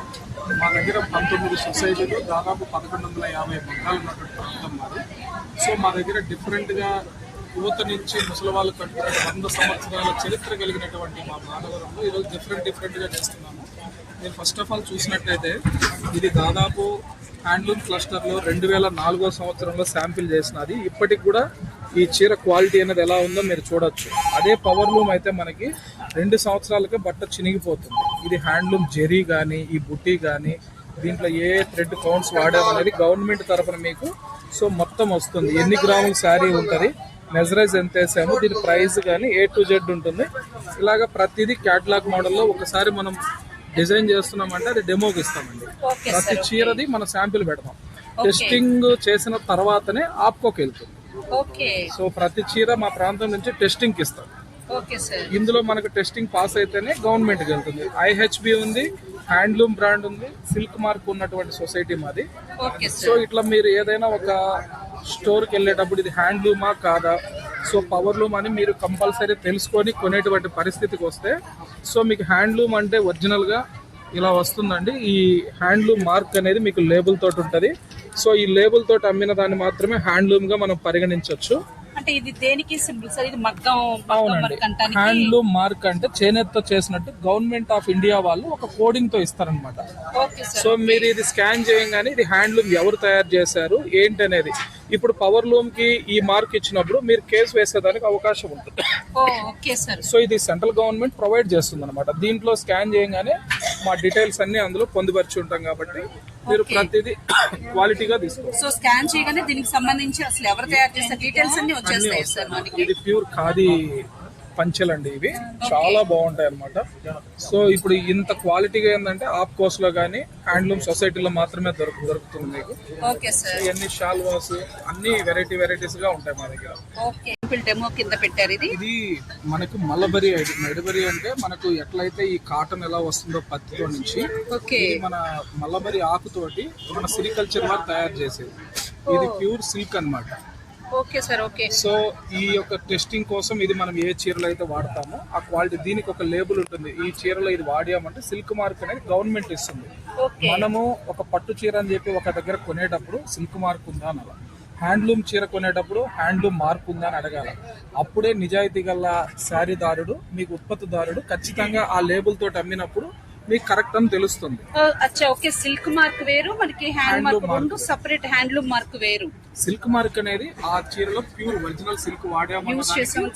మా దగ్గర 19 సొసైటీలు, దాదాపు 1150 బంగాలు ఉన్నటువంటి ప్రాంతం మాది. సో మా దగ్గర డిఫరెంట్గా యువత నుంచి ముసలి వాళ్ళు కట్టుకునే 100 సంవత్సరాల చరిత్ర కలిగినటువంటి మా మానవరంలో ఈరోజు డిఫరెంట్గా చేస్తున్నాము. మీరు ఫస్ట్ ఆఫ్ ఆల్ చూసినట్టయితే ఇది దాదాపు హ్యాండ్లూమ్ క్లస్టర్లో 2004వ సంవత్సరంలో శాంపిల్ చేసినది. ఇప్పటికి కూడా ఈ చీర క్వాలిటీ అనేది ఎలా ఉందో మీరు చూడొచ్చు. అదే పవర్లూమ్ అయితే మనకి 2 సంవత్సరాలకే బట్ట చినిగిపోతుంది. ఇది హ్యాండ్లూమ్ జెరీ కానీ, ఈ బుట్టి కానీ, దీంట్లో ఏ థ్రెడ్ కౌంట్స్ వాడామనేది గవర్నమెంట్ తరఫున మీకు సో మొత్తం వస్తుంది, ఎన్ని గ్రాముల శారీ ఉంటుంది, మెజరైజ్ ఎంత వేసాము, దీని ప్రైస్ కానీ A to Z ఉంటుంది. ఇలాగా ప్రతిదీ క్యాటలాగ్ మోడల్లో ఒకసారి మనం డిజైన్ చేస్తున్నామంటే అది డెమోకి ఇస్తామండి. ప్రతి చీరది మన శాంపిల్ పెడతాం, టెస్టింగ్ చేసిన తర్వాతనే ఆప్కోకి వెళ్తుంది. సో ప్రతి చీర మా ప్రాంతం నుంచి టెస్టింగ్ కి ఇస్తాం. ఇందులో మనకు టెస్టింగ్ పాస్ అయితేనే గవర్నమెంట్ కి వెళ్తుంది. IHB ఉంది, హ్యాండ్లూమ్ బ్రాండ్ ఉంది, సిల్క్ మార్క్ ఉన్నటువంటి సొసైటీ మాది. సో ఇట్లా మీరు ఏదైనా ఒక స్టోర్కి వెళ్ళేటప్పుడు ఇది హ్యాండ్లూమా కాదా, సో పవర్లూమ్ అని మీరు కంపల్సరీ తెలుసుకొని కొనేటువంటి పరిస్థితికి వస్తే, సో మీకు హ్యాండ్లూమ్ అంటే ఒరిజినల్గా ఇలా వస్తుందండి. ఈ హ్యాండ్లూమ్ మార్క్ అనేది మీకు లేబుల్ తోటి ఉంటుంది. సో ఈ లేబుల్ తోటి అమ్మిన దాన్ని మాత్రమే హ్యాండ్లూమ్ గా మనం పరిగణించవచ్చు. అంటే ఇది దేనికి సింబల్ సార్? ఇది మగ్గం. అవునండి, హ్యాండ్లూమ్ మార్క్ అంటే చేనేతతో చేసినట్టు గవర్నమెంట్ ఆఫ్ ఇండియా వాళ్ళు ఒక కోడింగ్ తో ఇస్తారనమాట. సో మీరు ఇది స్కాన్ చేయగానే ఇది హ్యాండ్లూమ్ ఎవరు తయారు చేశారు ఏంటి అనేది. ఇప్పుడు పవర్ లూమ్ కి ఈ మార్క్ ఇచ్చినప్పుడు మీరు కేసు వేసేదానికి అవకాశం ఉంటుంది. సో ఇది సెంట్రల్ గవర్నమెంట్ ప్రొవైడ్ చేస్తుంది అనమాట. దీంట్లో స్కాన్ చేయగానే మా డీటెయిల్స్ అన్ని అందులో పొందుపరిచి ఉంటాం కాబట్టి మీరు ప్రతిదీ క్వాలిటీగా తీసుకోవచ్చు. సో స్కాన్ చేయగానే దీనికి సంబంధించి అసలు ఎవరు తయారు చేసే డీటెయిల్స్ అన్ని వచ్చేస్తాయి సార్ మనకి. ఇది ప్యూర్ ఖాదీ పంచెలండి, ఇవి చాలా బాగుంటాయి అనమాట. సో ఇప్పుడు ఇంత క్వాలిటీగా ఏంటంటే ఆప్కోస్ లో కానీ హ్యాండ్లూమ్ సొసైటీలో మాత్రమే దొరుకుతుంది మీకు. ఇవన్నీ షాల్వాస్ అన్ని వెరైటీస్ గా ఉంటాయి మా దగ్గర. డెమో కింద పెట్టారు. ఇది మనకు మలబరీ ఐటమ్. మలబరీ అంటే మనకు ఎట్లయితే ఈ కాటన్ ఎలా వస్తుందో పత్తిలో నుంచి, మన మలబరీ ఆకుతోటి మన సిరికల్చర్ వారు తయారు చేసేది. ఇది ప్యూర్ సిల్క్ అన్నమాట. సో ఈ యొక్క టెస్టింగ్ కోసం ఇది మనం ఏ చీరలో అయితే వాడతామో ఆ క్వాలిటీ, దీనికి ఒక లేబుల్ ఉంటుంది. ఈ చీరలో ఇది వాడామంటే సిల్క్ మార్క్ అనేది గవర్నమెంట్ ఇస్తుంది. మనము ఒక పట్టు చీర అని చెప్పి ఒక దగ్గర కొనేటప్పుడు సిల్క్ మార్క్ ఉందా అని, హ్యాండ్లూమ్ చీర కొనేటప్పుడు హ్యాండ్లూమ్ మార్క్ ఉందా అని అడగాల. అప్పుడే నిజాయితీ గల శారీదారుడు, మీకు ఉత్పత్తిదారుడు ఖచ్చితంగా ఆ లేబుల్ తోటి అమ్మినప్పుడు మీకు కరెక్ట్ అని తెలుస్తుంది. సిల్క్ మార్క్ వేరు, మనకి హ్యాండ్ మార్క్ రెండు సెపరేట్. హ్యాండ్లూమ్ మార్క్ వేరు. సిల్క్ మార్క్ అనేది ఆ చీరలో ప్యూర్ ఒరిజినల్ సిల్క్ వాడాము,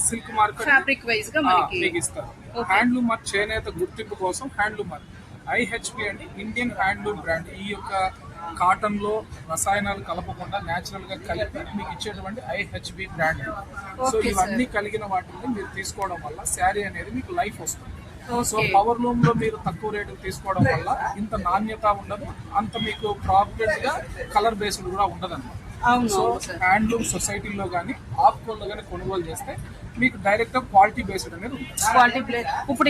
సిల్క్ మార్క్ ఫ్యాబ్రిక్ వైజ్ గా మీకు ఇస్తారు. హ్యాండ్లూమ్ మార్క్ చేనేత గుర్తింపు కోసం హ్యాండ్లూమ్ మార్క్. IHB అంటే ఇండియన్ హ్యాండ్లూమ్ బ్రాండ్. ఈ యొక్క కాటన్ లో రసాయనాలు కలపకుండా నేచురల్ గా కలిపి మీకు ఇచ్చేటువంటి IHB బ్రాండ్. సో ఇవన్నీ కలిగిన వాటిని మీరు తీసుకోవడం వల్ల శారీ అనేది మీకు లైఫ్ వస్తుంది. సో పవర్ లూమ్ లో మీరు తక్కువ రేటు తీసుకోవడం వల్ల ఇంత నాణ్యత ఉండదు, అంత మీకు ప్రాఫిట్ గా కలర్ బేస్డ్ కూడా ఉండదు అన్నమాట. సో హ్యాండ్లూమ్ సొసైటీలో కానీ ఆప్కోల్లో కానీ కొనుగోలు చేస్తే మీకు డైరెక్ట్ గా క్వాలిటీ బేస్డ్ అనేది క్వాలిటీ.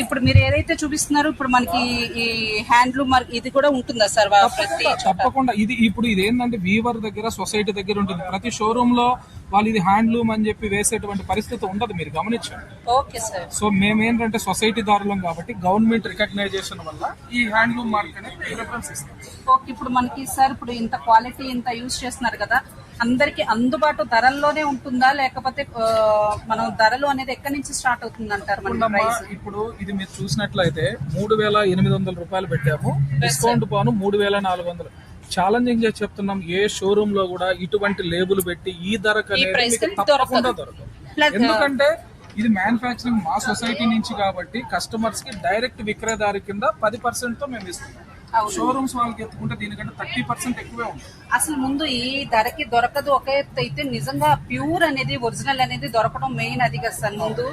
ఇప్పుడు మీరు ఏదైతే చూపిస్తున్నారో ఇప్పుడు మనకి ఈ హ్యాండ్లూమ్ మార్క్ ఇది కూడా ఉంటుందా సార్? తప్పకుండా. ఇది ఇప్పుడు ఇది ఏంటంటే వీవర్ దగ్గర, సొసైటీ దగ్గర ఉంటుంది. ప్రతి షోరూమ్ లో వాళ్ళు ఇది హ్యాండ్లూమ్ అని చెప్పి వేసేటువంటి పరిస్థితి ఉండదు, మీరు గమనించండి. సో మేమేంటంటే సొసైటీ దారులం కాబట్టి గవర్నమెంట్ రికగ్నైజేషన్ వల్ల ఈ హ్యాండ్లూమ్ మార్క్ అనేది రిఫరెన్స్ ఇస్తాం. ఇప్పుడు మనకి సార్ ఇప్పుడు ఇంత క్వాలిటీ ఇంత యూజ్ చేస్తున్నారు కదా, అందరికి అందుబాటు ధరల్లోనే ఉంటుందా, లేకపోతే మనం ధరలు అనేది ఎక్కడి నుంచి స్టార్ట్ అవుతుంది అంటారు? ఇప్పుడు ఇది మీరు చూసినట్లయితే 3,800 రూపాయలు పెట్టాము, డిస్కౌంట్ పోను 3,400. ఛాలెంజింగ్ చేసి చెప్తున్నాం, ఏ షోరూమ్ లో కూడా ఇటువంటి లేబుల్ పెట్టి ఈ ధరకు అనేది తప్పకుండా దొరకదు. ఎందుకంటే ఇది మ్యానుఫ్యాక్చరింగ్ మా సొసైటీ నుంచి కాబట్టి కస్టమర్స్ కి డైరెక్ట్ విక్రయదారి కింద 10% తో మేము ఇస్తున్నాం. షోరూమ్స్ వాళ్ళకి ఎత్తుకుంటే దీనికంటే 30% ఎక్కువే ఉంది. అసలు ముందు ఈ ధరకి దొరకదు ఒక ఎత్తు అయితే, నిజంగా ప్యూర్ అనేది ఒరిజినల్ అనేది దొరకడం మెయిన్ అది కదా సార్. ముందు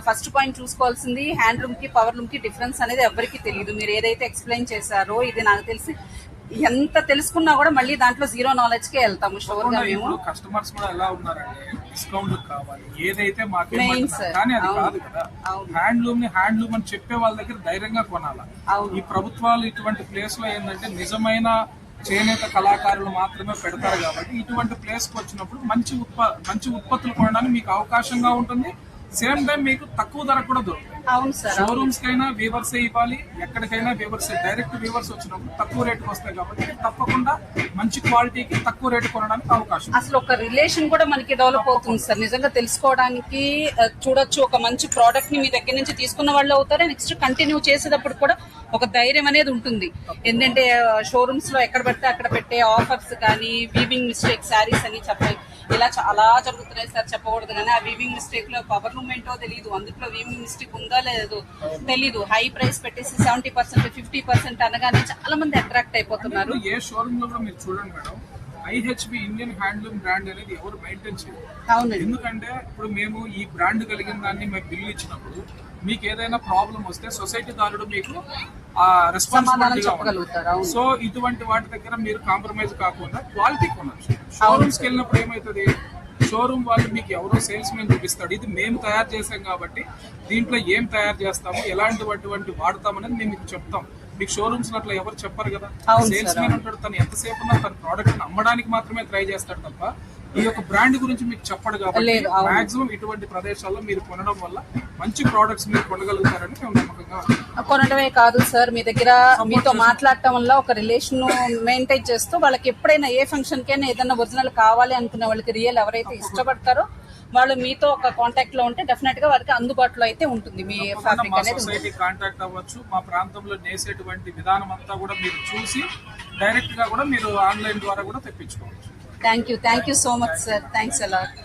ఫస్ట్ పాయింట్ చూసుకోవాల్సింది హ్యాండ్లూమ్ కి పవర్ లూమ్ కి డిఫరెన్స్ అనేది ఎవరికి తెలియదు. మీరు ఏదైతే ఎక్స్ప్లెయిన్ చేశారో ఇది నాకు తెలిసి ఎంత తెలుసుకున్నా కూడా మళ్ళీ దాంట్లో జీరో నాలెడ్జ్ కే వెళ్తాము షూర్ గా మేము. కస్టమర్స్ కూడా ఎలా ఉన్నారంటే డిస్కౌంట్ కావాలి ఏదైతే మాకు, కానీ అది కాదు కదా. హ్యాండ్లూమ్ ని హ్యాండ్లూమ్ అని చెప్పే వాళ్ళ దగ్గర ధైర్యంగా కొనాలి. ఈ ప్రభుత్వాలు ఇటువంటి ప్లేస్ లో ఏంటంటే నిజమైన చేనేత కళాకారులు మాత్రమే పెడతారు కాబట్టి ఇటువంటి ప్లేస్ కి వచ్చినప్పుడు మంచి ఉత్పత్తులు కొనడానికి మీకు అవకాశంగా ఉంటుంది. సేమ్ టైం మీకు తక్కువ ధర కూడా దొరుకుతుంది. షోరూమ్స్ కైనా వీవర్స్ ఇవ్వాలి, ఎక్కడికైనా వీవర్స్, డైరెక్ట్ వీవర్స్ వచ్చినప్పుడు తక్కువ రేటుకి వస్తాయి కాబట్టి తప్పకుండా మంచి క్వాలిటీకి తక్కువ రేటు కొనడానికి అవకాశం. అసలు ఒక రిలేషన్ కూడా మనకి డెవలప్ అవుతుంది సార్. నిజంగా తెలుసుకోవడానికి చూడొచ్చు, ఒక మంచి ప్రోడక్ట్ ని మీ దగ్గర నుంచి తీసుకున్న వాళ్ళు అవుతారు. నెక్స్ట్ కంటిన్యూ చేసేటప్పుడు కూడా ఒక ధైర్యం అనేది ఉంటుంది. ఏంటంటే షోరూమ్స్ లో ఎక్కడ పడితే అక్కడ పెట్టే ఆఫర్స్ కానీ, వీవింగ్ మిస్టేక్ శారీస్ అని చెప్పాలి, ఇలా చాలా జరుగుతున్నాయి సార్. చెప్పకూడదు కానీ ఆ వీవింగ్ మిస్టేక్ లో పవర్ లూమ్ ఏంటో తెలియదు, అందులో వీవింగ్ మిస్టేక్ ఉందా లేదో తెలీదు. హై ప్రైస్ పెట్టేసి 70%, 50% అనగానే చాలా మంది అట్రాక్ట్ అయిపోతున్నారు. ఏ షోరూమ్ లో కూడా మీరు చూడండి madam, IHB Indian handloom brand అనేది ఎవరు మెయింటైన్ చేయరు. అవునండి. ఎందుకంటే ఇప్పుడు మేము ఈ బ్రాండ్ కలిగిన దాన్ని మేము బిల్లు ఇచ్చినప్పుడు మీకు ఏదైనా ప్రాబ్లం వస్తే సొసైటీ దారుడు మీకు రెస్పాన్సిబిలిటీగా ఉంటారు. సో ఇటువంటి వాటి దగ్గర మీరు కాంప్రమైజ్ కాకుండా క్వాలిటీ కొనొచ్చు. షోరూమ్స్కి వెళ్ళినప్పుడు ఏమవుతుంది, షోరూమ్ వాళ్ళు మీకు ఎవరో సేల్స్ మెన్ చూపిస్తాడు, ఇది మేము తయారు చేసాం కాబట్టి దీంట్లో ఏం తయారు చేస్తాము, ఎలాంటి వాడతామనేది మేము మీకు చెప్తాం. మీకు షోరూమ్స్ అట్లా ఎవరు చెప్పరు కదా. సేల్స్ మెన్ ఉంటాడు, తను ఎంతసేపు ఉన్నా తన ప్రోడక్ట్ అమ్మడానికి మాత్రమే ట్రై చేస్తాడు తప్ప ఈ యొక్క బ్రాండ్ గురించి మీకు చెప్పడు. కాబట్టి మాక్సిమం ఇటువంటి ప్రదేశాల్లో మీరు కొనడం వల్ల మంచి ప్రోడక్ట్స్ మీరు కొనగలుగుతారని మేము నమ్మకంగా. కొనడమే కాదు సార్, మీ దగ్గర మీతో మాట్లాడటం వల్ల ఒక రిలేషన్ మెయింటైన్ చేస్తూ వాళ్ళకి ఎప్పుడైనా ఏ ఫంక్షన్ కైనా ఏదైనా ఒరిజినల్ కావాలి అనుకునే వాళ్ళకి రియల్ ఎవరైతే ఇష్టపడతారో వాళ్ళు మీతో ఒక కాంటాక్ట్ లో ఉంటే డెఫినెట్ గా వారికి అందుబాటులో అయితే ఉంటుంది మీ ఫ్యాబ్రిక్ అనేది. సొసైటీ కాంటాక్ట్ అవ్వచ్చు. మా ప్రాంతంలో నేసేటువంటి విధానం అంతా కూడా మీరు చూసి డైరెక్ట్ గా కూడా మీరు ఆన్లైన్ ద్వారా కూడా తెప్పించుకోవచ్చు. Thank you so much sir, thanks allot.